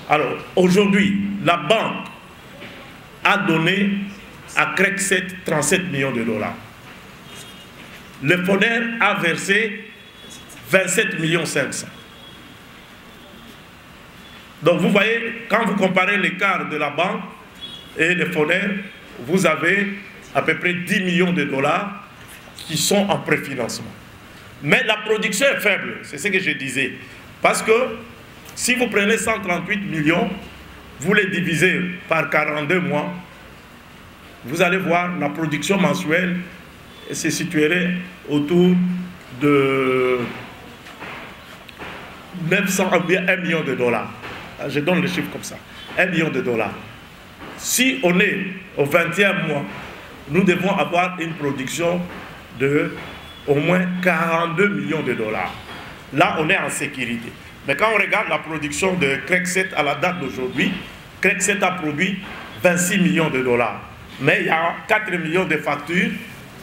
Alors, aujourd'hui, la banque a donné à CREC 7 37 millions de dollars. Le FONER a versé 27 millions 500. Donc vous voyez, quand vous comparez l'écart de la banque et le FONER, vous avez à peu près 10 millions de dollars qui sont en préfinancement. Mais la production est faible, c'est ce que je disais. Parce que si vous prenez 138 millions, vous les divisez par 42 mois, vous allez voir la production mensuelle se situerait autour de 1 million de dollars. Je donne le chiffre comme ça. 1 million de dollars. Si on est au 20e mois, nous devons avoir une production de au moins 42 millions de dollars. Là, on est en sécurité. Mais quand on regarde la production de CREC 7 à la date d'aujourd'hui, CREC 7 a produit 26 millions de dollars. Mais il y a 4 millions de factures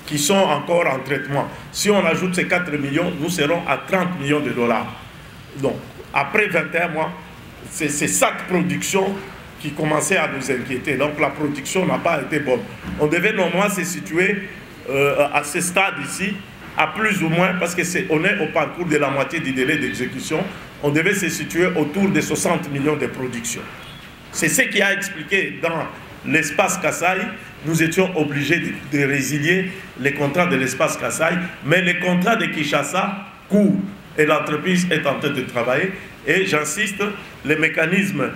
qui sont encore en traitement. Si on ajoute ces 4 millions, nous serons à 30 millions de dollars. Donc, après 21 mois, c'est cette production qui commençait à nous inquiéter. Donc, la production n'a pas été bonne. On devait normalement se situer à ce stade ici, à plus ou moins, parce qu'on est au parcours de la moitié du délai d'exécution, on devait se situer autour de 60 millions de production. C'est ce qui a expliqué dans l'espace Kasaï, nous étions obligés de résilier les contrats de l'espace Kasaï, mais les contrats de Kinshasa courent et l'entreprise est en train de travailler. Et j'insiste, les mécanismes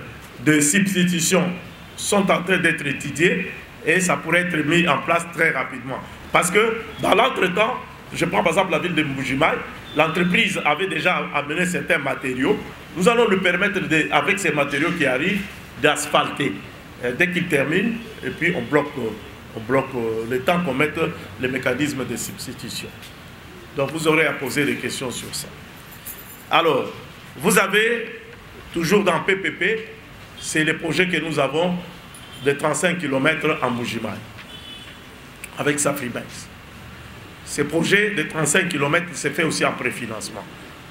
de substitution sont en train d'être étudiés et ça pourrait être mis en place très rapidement. Parce que dans l'entretemps, je prends par exemple la ville de Mbujimaï, l'entreprise avait déjà amené certains matériaux. Nous allons lui permettre, avec ces matériaux qui arrivent, d'asphalter. Dès qu'il termine, et puis on bloque le temps qu'on mette les mécanismes de substitution. Donc vous aurez à poser des questions sur ça. Alors, vous avez, toujours dans PPP, c'est le projet que nous avons de 35 km en Mbujimaï, avec Safrimex. Ce projet de 35 km s'est fait aussi en préfinancement.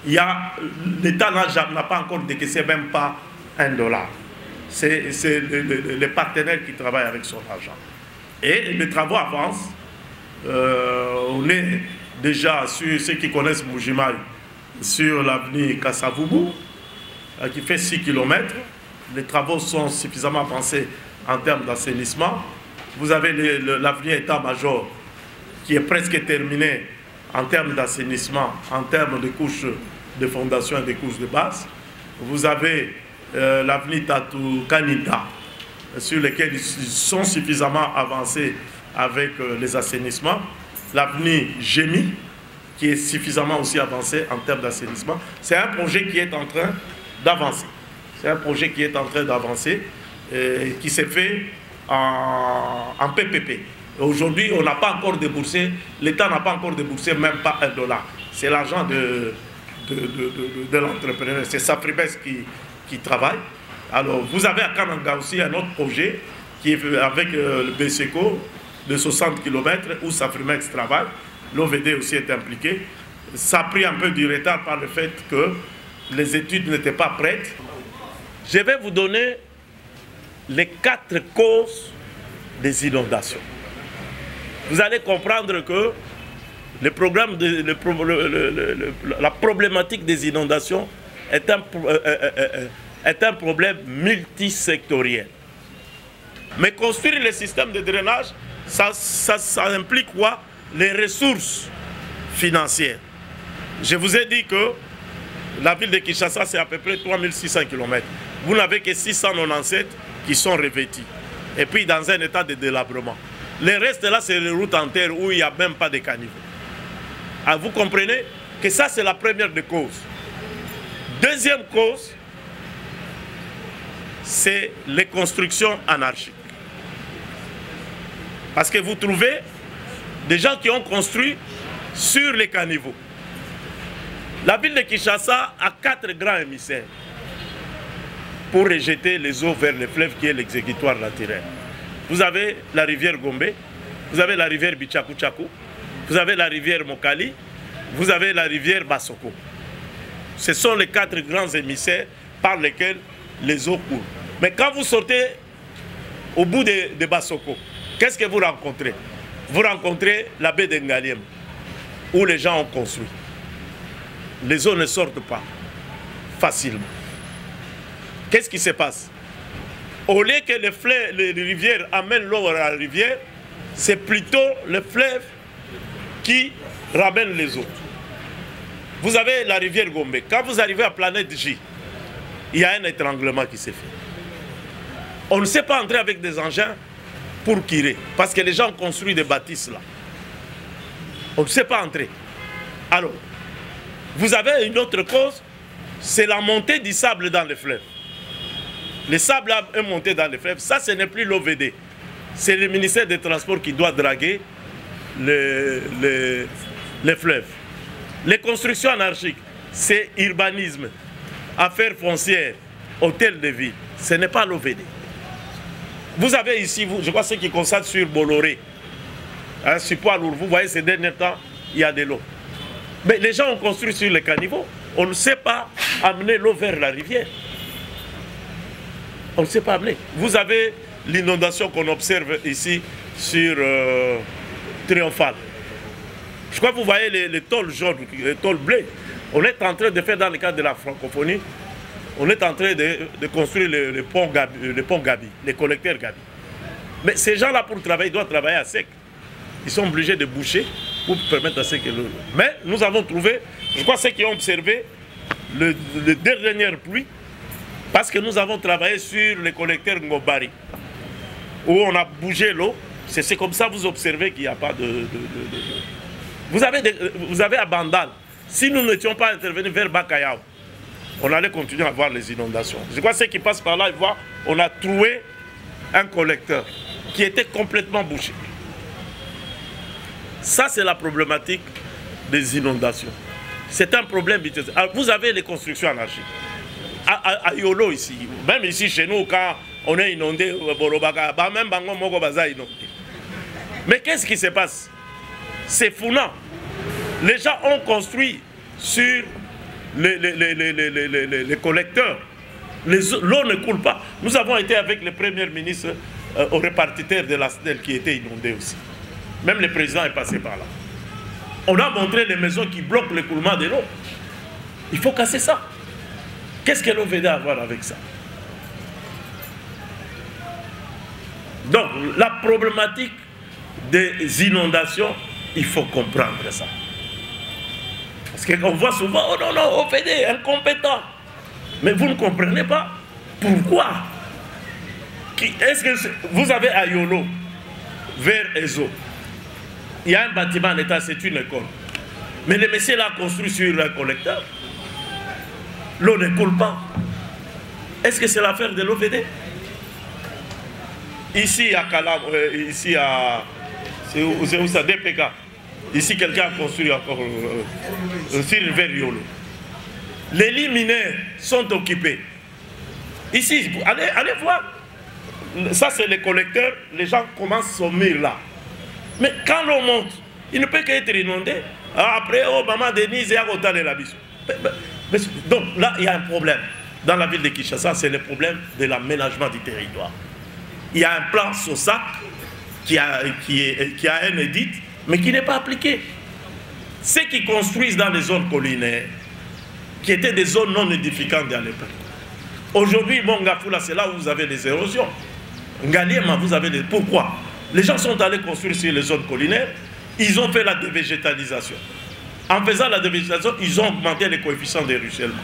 L'État n'a pas encore décaissé même pas $1. C'est les partenaires qui travaillent avec son argent. Et les travaux avancent. On est déjà sur ceux qui connaissent Mbujimaï, sur l'avenue Kassavubu, qui fait 6 km. Les travaux sont suffisamment avancés en termes d'assainissement. Vous avez l'avenue État-Major qui est presque terminée en termes d'assainissement, en termes de couches de fondation et de couches de base. Vous avez l'avenue Tatou Kanida, sur lesquels ils sont suffisamment avancés avec les assainissements. L'avenue Gémi, qui est suffisamment aussi avancé en termes d'assainissement. C'est un projet qui est en train d'avancer. C'est un projet qui est en train d'avancer, qui s'est fait en PPP. Aujourd'hui, on n'a pas encore déboursé, l'État n'a pas encore déboursé même pas $1. C'est l'argent de l'entrepreneur, c'est Safrimex qui travaille. Alors, vous avez à Kananga aussi un autre projet qui est avec le BSECO de 60 km où Safrimex travaille. L'OVD aussi est impliqué. Ça a pris un peu du retard par le fait que les études n'étaient pas prêtes. Je vais vous donner les 4 causes des inondations. Vous allez comprendre que la problématique des inondations est un problème multisectoriel. Mais construire les systèmes de drainage, ça implique quoi? Les ressources financières. Je vous ai dit que la ville de Kinshasa, c'est à peu près 3600 km. Vous n'avez que 697 qui sont revêtis. Et puis dans un état de délabrement. Le reste là, c'est les routes en terre où il n'y a même pas de caniveau. Alors, vous comprenez que ça, c'est la première des causes. Deuxième cause, c'est les constructions anarchiques. Parce que vous trouvez des gens qui ont construit sur les caniveaux. La ville de Kinshasa a 4 grands émissaires pour rejeter les eaux vers le fleuve qui est l'exécutoire naturel. Vous avez la rivière Gombe, vous avez la rivière Bichaku-Chaku, vous avez la rivière Mokali, vous avez la rivière Basoko. Ce sont les 4 grands émissaires par lesquels les eaux coulent. Mais quand vous sortez au bout de Bassoko, qu'est-ce que vous rencontrez? Vous rencontrez la baie d'Engaliem, où les gens ont construit. Les eaux ne sortent pas facilement. Qu'est-ce qui se passe? Au lieu que les rivières amènent l'eau à la rivière, c'est plutôt le fleuve qui ramène les eaux. Vous avez la rivière Gombe. Quand vous arrivez à Planète J, il y a un étranglement qui s'est fait. On ne sait pas entrer avec des engins pour tirer, parce que les gens ont construit des bâtisses là. On ne sait pas entrer. Alors, vous avez une autre cause, c'est la montée du sable dans les fleuves. Le sable est monté dans les fleuves. Ça, ce n'est plus l'OVD. C'est le ministère des Transports qui doit draguer les fleuves. Les constructions anarchiques, c'est urbanisme, affaires foncières, hôtel de ville. Ce n'est pas l'OVD. Vous avez ici, je crois, ceux qui constatent sur Bolloré, hein, sur Poilour, vous voyez ces derniers temps, il y a de l'eau. Mais les gens ont construit sur les caniveaux. On ne sait pas amener l'eau vers la rivière. On ne sait pas amener. Vous avez l'inondation qu'on observe ici sur Triomphal. Je crois que vous voyez les tôles jaunes, les tôles bleues. On est en train de faire dans le cadre de la francophonie, on est en train de construire le pont Gabi, les collecteurs Gabi. Mais ces gens-là, pour travailler, doivent travailler à sec. Ils sont obligés de boucher pour permettre à ce que l'eau. Mais nous avons trouvé, je crois ceux qui ont observé les dernières pluies, parce que nous avons travaillé sur les collecteurs Ngobari, où on a bougé l'eau. C'est comme ça que vous observez qu'il n'y a pas de... Vous avez à Bandal. Si nous n'étions pas intervenus vers Bakayao, on allait continuer à voir les inondations. Je crois que ceux qui passent par là, ils voient, on a trouvé un collecteur qui était complètement bouché. Ça, c'est la problématique des inondations. C'est un problème. Alors, vous avez les constructions anarchiques. À Yolo ici, même ici chez nous, quand on est inondé, même Bango Mogo Baza inondé. Mais qu'est-ce qui se passe? C'est Founa. Les gens ont construit sur les collecteurs. L'eau ne coule pas. Nous avons été avec le premier ministre au répartiteur de la SNEL qui était inondé aussi. Même le président est passé par là. On a montré les maisons qui bloquent l'écoulement de l'eau. Il faut casser ça. Qu'est-ce que l'OVD a à voir avec ça? Donc, la problématique des inondations, il faut comprendre ça. Parce qu'on voit souvent, oh non, non, OVD, incompétent. Mais vous ne comprenez pas pourquoi. Est-ce que vous avez à Yolo, vers Ezo, il y a un bâtiment en état, c'est une école. Mais le monsieur l'a construit sur un collecteur. L'eau ne coule pas. Est-ce que c'est l'affaire de l'OVD? Ici à Kalam, ici à... C'est où ça, DPK. Ici, quelqu'un a construit encore sur le vers Yolo. Les lits mineurs sont occupés. Ici, allez voir. Ça, c'est les collecteurs. Les gens commencent à mur là. Mais quand l'eau monte, il ne peut qu'être inondé. Après, oh, maman Denise est à côté de la bise. Donc là, il y a un problème. Dans la ville de Kinshasa, c'est le problème de l'aménagement du territoire. Il y a un plan SOSAC qui a un édit, mais qui n'est pas appliqué. Ceux qui construisent dans les zones collinaires, qui étaient des zones non édificantes à l'époque. Aujourd'hui, Mongafula, c'est là où vous avez des érosions. Ngaliema, vous avez des... Pourquoi? Les gens sont allés construire sur les zones collinaires, ils ont fait la dévégétalisation. En faisant la dévégétalisation, ils ont augmenté les coefficients de ruissellement.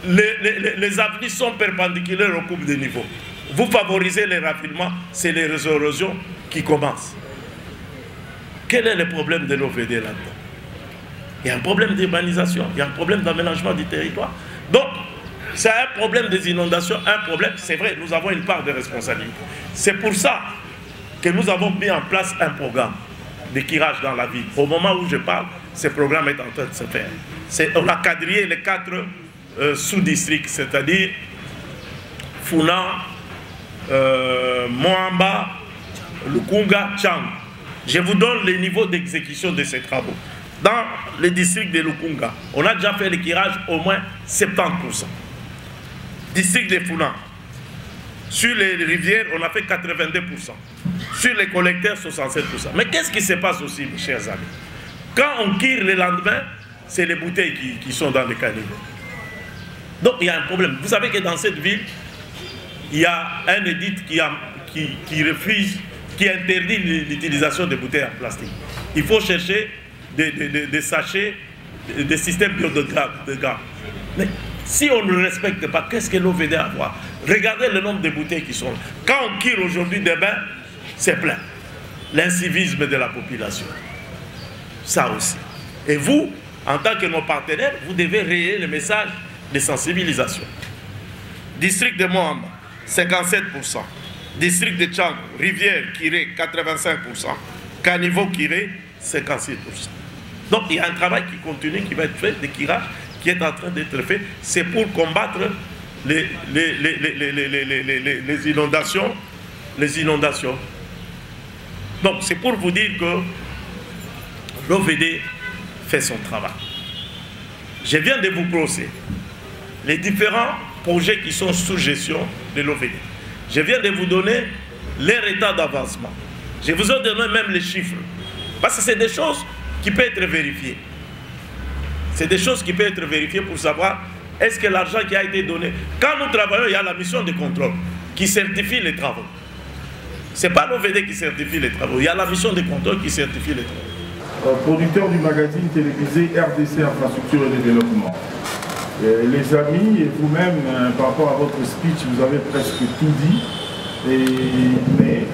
Les avenues sont perpendiculaires au couple de niveau. Vous favorisez les raffinements, c'est les érosions qui commencent. Quel est le problème de l'OVD là-dedans? Il y a un problème d'urbanisation, il y a un problème d'aménagement du territoire. Donc, c'est un problème des inondations, un problème, c'est vrai, nous avons une part de responsabilité. C'est pour ça que nous avons mis en place un programme de curage dans la ville. Au moment où je parle, ce programme est en train de se faire. On a quadrillé les 4 sous-districts, c'est-à-dire Founa, Moamba, Lukunga, Tchang. Je vous donne les niveaux d'exécution de ces travaux. Dans le district de Lukunga, on a déjà fait le curage au moins 70%. District de Founa, Sur les rivières, on a fait 82%. Sur les collecteurs, 67%. Mais qu'est-ce qui se passe aussi, mes chers amis? Quand on tire le lendemain, c'est les bouteilles qui sont dans les caniveaux. Donc il y a un problème. Vous savez que dans cette ville, il y a un édit qui refuse, qui interdit l'utilisation des bouteilles en plastique. Il faut chercher des sachets, des systèmes biodégradables. Mais si on ne respecte pas, qu'est-ce que l'OVD a à voir? Regardez le nombre de bouteilles qui sont là. Quand on tire aujourd'hui des bains, c'est plein. L'incivisme de la population. Ça aussi. Et vous, en tant que nos partenaires, vous devez rayer le message de sensibilisation. District de Moamba, 57%. District de Tchang, Rivière, Kiré, 85%. Caniveau, Kiré, 56%. Donc il y a un travail qui continue, qui va être fait, de tirage, qui est en train d'être fait. C'est pour combattre les inondations. Les inondations. Donc c'est pour vous dire que l'OVD fait son travail. Je viens de vous brosser les différents projets qui sont sous gestion de l'OVD. Je viens de vous donner leur état d'avancement. Je vous ai donné même les chiffres. Parce que c'est des choses qui peuvent être vérifiées. C'est des choses qui peuvent être vérifiées pour savoir est-ce que l'argent qui a été donné... Quand nous travaillons, il y a la mission de contrôle qui certifie les travaux. Ce n'est pas l'OVD qui certifie les travaux. Il y a la mission de contrôle qui certifie les travaux. Producteur du magazine télévisé RDC Infrastructure et Développement. Les amis et vous-même, par rapport à votre speech, vous avez presque tout dit. Mais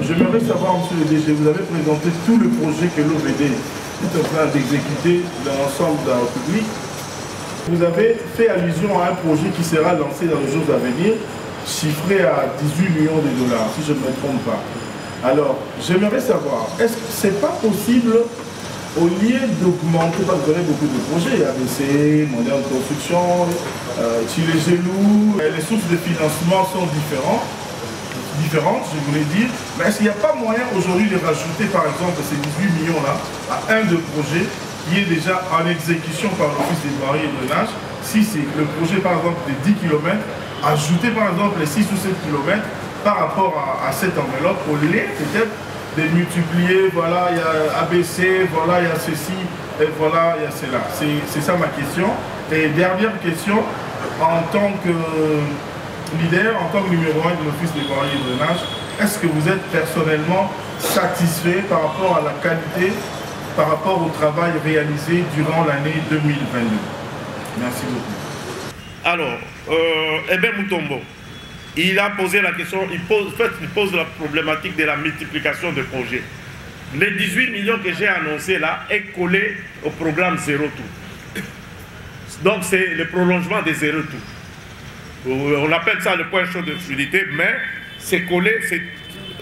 j'aimerais savoir, monsieur le DG, vous avez présenté tout le projet que l'OVD est en train d'exécuter dans l'ensemble de la République. Vous avez fait allusion à un projet qui sera lancé dans les jours à venir, chiffré à 18 millions de dollars, si je ne me trompe pas. Alors, j'aimerais savoir, est-ce que ce n'est pas possible, au lieu d'augmenter, parce que vous avez beaucoup de projets, ABC, Moderne Construction, Chile-Gelou, les sources de financement sont différentes, je voulais dire, mais est-ce qu'il n'y a pas moyen aujourd'hui de rajouter par exemple ces 18 millions-là à un de projets qui est déjà en exécution par l'Office des voiries et drainage? Si c'est le projet par exemple de 10 km, ajouter par exemple les 6 ou 7 km par rapport à cette enveloppe, au lieu peut-être de multiplier, voilà, il y a ABC, voilà, il y a ceci, et voilà, il y a cela. C'est ça ma question. Et dernière question, en tant que leader, en tant que numéro 1 de l'Office des voiries et drainage, est-ce que vous êtes personnellement satisfait par rapport à la qualité, par rapport au travail réalisé durant l'année 2022? Merci beaucoup. Alors, Ebé Moutombo, il a posé la question, il pose la problématique de la multiplication de projets. Les 18 millions que j'ai annoncés là est collé au programme Zéro Tout. Donc c'est le prolongement des Zéro Tout. On appelle ça le point chaud de fluidité, mais c'est collé,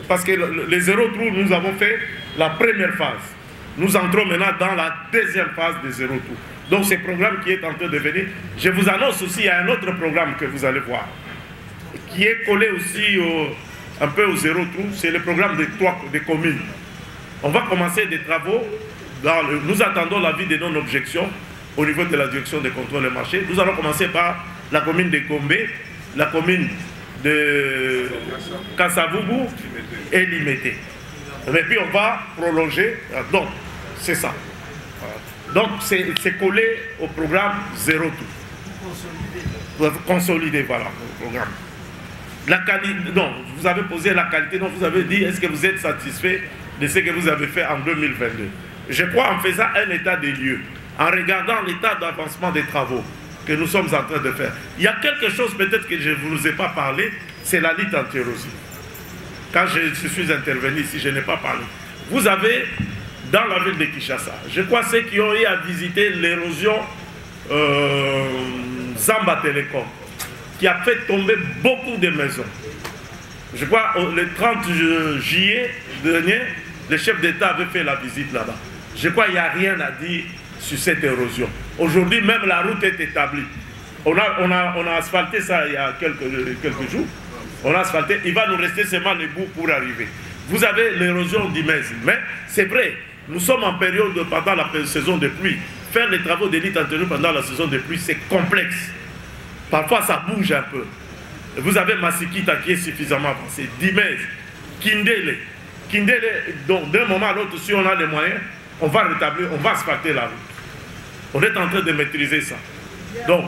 parce que les Zéro Trou, nous avons fait la première phase. Nous entrons maintenant dans la deuxième phase des Zéro Tout. Donc ce programme qui est en train de venir, je vous annonce aussi, il y a un autre programme que vous allez voir, qui est collé aussi un peu au Zéro Trou, c'est le programme des communes. On va commencer des travaux, nous attendons l'avis de non-objection au niveau de la direction des contrôles et marchés. Nous allons commencer par la commune de Gombe, la commune de Kassavubu et Limete. Et puis on va prolonger, donc c'est ça. Donc c'est collé au programme Zéro Tout. Consolider, voilà, le programme. La qualité, non, vous avez posé la qualité, donc vous avez dit, est-ce que vous êtes satisfait de ce que vous avez fait en 2022? Je crois en faisant un état des lieux, en regardant l'état d'avancement des travaux que nous sommes en train de faire. Il y a quelque chose peut-être que je ne vous ai pas parlé, c'est la lutte anti-érosion. Quand je suis intervenu ici, je n'ai pas parlé. Vous avez, dans la ville de Kinshasa, je crois ceux qui ont eu à visiter l'érosion Zamba Telecom, qui a fait tomber beaucoup de maisons. Je crois le 30 juillet dernier, le chef d'État avait fait la visite là-bas. Je crois qu'il n'y a rien à dire sur cette érosion. Aujourd'hui, même la route est établie. On a asphalté ça il y a quelques jours. On a asphalté, il va nous rester seulement les bouts pour arriver. Vous avez l'érosion d'Imez, mais c'est vrai, nous sommes en période pendant la saison de pluie. Faire les travaux de lutte antérieure pendant la saison de pluie, c'est complexe. Parfois, ça bouge un peu. Vous avez Masikita qui est suffisamment avancé, Dimez, Kindele. Kindele, donc d'un moment à l'autre, si on a les moyens, on va rétablir, on va asphalter la route. On est en train de maîtriser ça. Donc,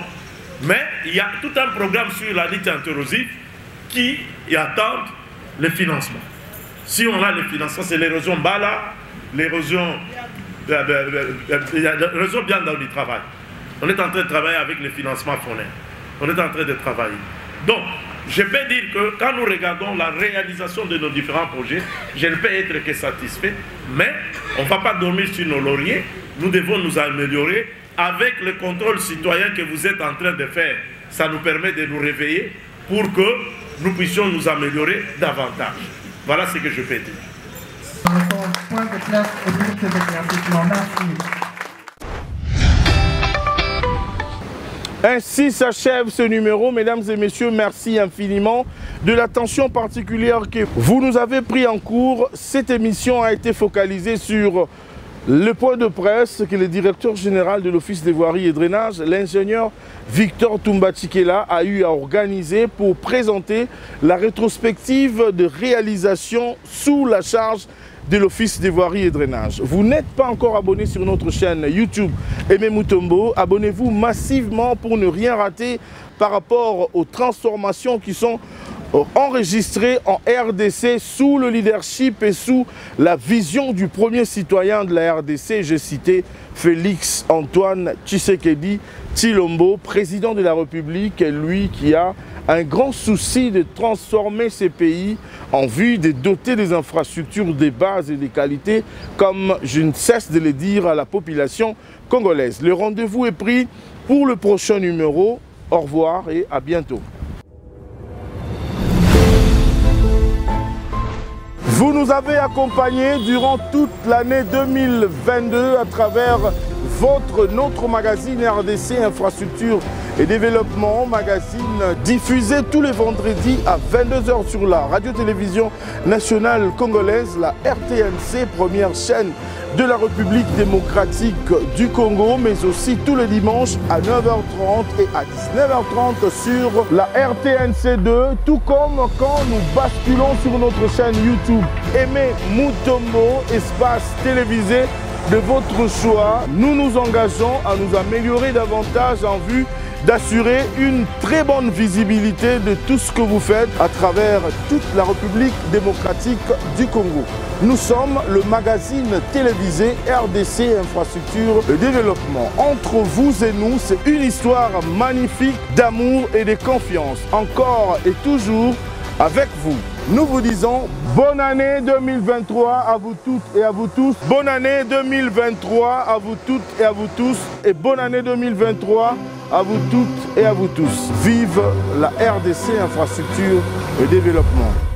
mais il y a tout un programme sur la lutte anti-érosive qui attend le financement. Si on a le financement, c'est l'érosion Bala, l'érosion bien dans du travail. On est en train de travailler avec le financement foncier. On est en train de travailler. Donc, je peux dire que quand nous regardons la réalisation de nos différents projets, je ne peux être que satisfait, mais on ne va pas dormir sur nos lauriers. Nous devons nous améliorer avec le contrôle citoyen que vous êtes en train de faire. Ça nous permet de nous réveiller pour que nous puissions nous améliorer davantage. Voilà ce que je peux dire. Point de classe et de merci. Ainsi s'achève ce numéro. Mesdames et messieurs, merci infiniment de l'attention particulière que vous nous avez pris en cours. Cette émission a été focalisée sur le point de presse que le directeur général de l'Office des voiries et drainage, l'ingénieur Victor Toumbachikela, a eu à organiser pour présenter la rétrospective de réalisation sous la charge de l'Office des voiries et drainage. Vous n'êtes pas encore abonné sur notre chaîne YouTube Aimé Mutombo, abonnez-vous massivement pour ne rien rater par rapport aux transformations qui sont enregistrées en RDC sous le leadership et sous la vision du premier citoyen de la RDC, j'ai cité Félix Antoine Tshisekedi Tshilombo, président de la République, et lui qui a un grand souci de transformer ces pays en vue de doter des infrastructures, des bases et des qualités, comme je ne cesse de le dire à la population congolaise. Le rendez-vous est pris pour le prochain numéro. Au revoir et à bientôt. Vous nous avez accompagnés durant toute l'année 2022 à travers notre magazine RDC Infrastructure et Développement, magazine diffusé tous les vendredis à 22 h sur la radio-télévision nationale congolaise, la RTNC, première chaîne de la République démocratique du Congo, mais aussi tous les dimanches à 9h30 et à 19h30 sur la RTNC2, tout comme quand nous basculons sur notre chaîne YouTube Aimé Mutombo, espace télévisé de votre choix. Nous nous engageons à nous améliorer davantage en vue d'assurer une très bonne visibilité de tout ce que vous faites à travers toute la République démocratique du Congo. Nous sommes le magazine télévisé RDC Infrastructure et Développement. Entre vous et nous, c'est une histoire magnifique d'amour et de confiance. Encore et toujours avec vous. Nous vous disons bonne année 2023 à vous toutes et à vous tous. Bonne année 2023 à vous toutes et à vous tous. Et bonne année 2023 à vous toutes et à vous tous. Vive la RDC Infrastructure et Développement.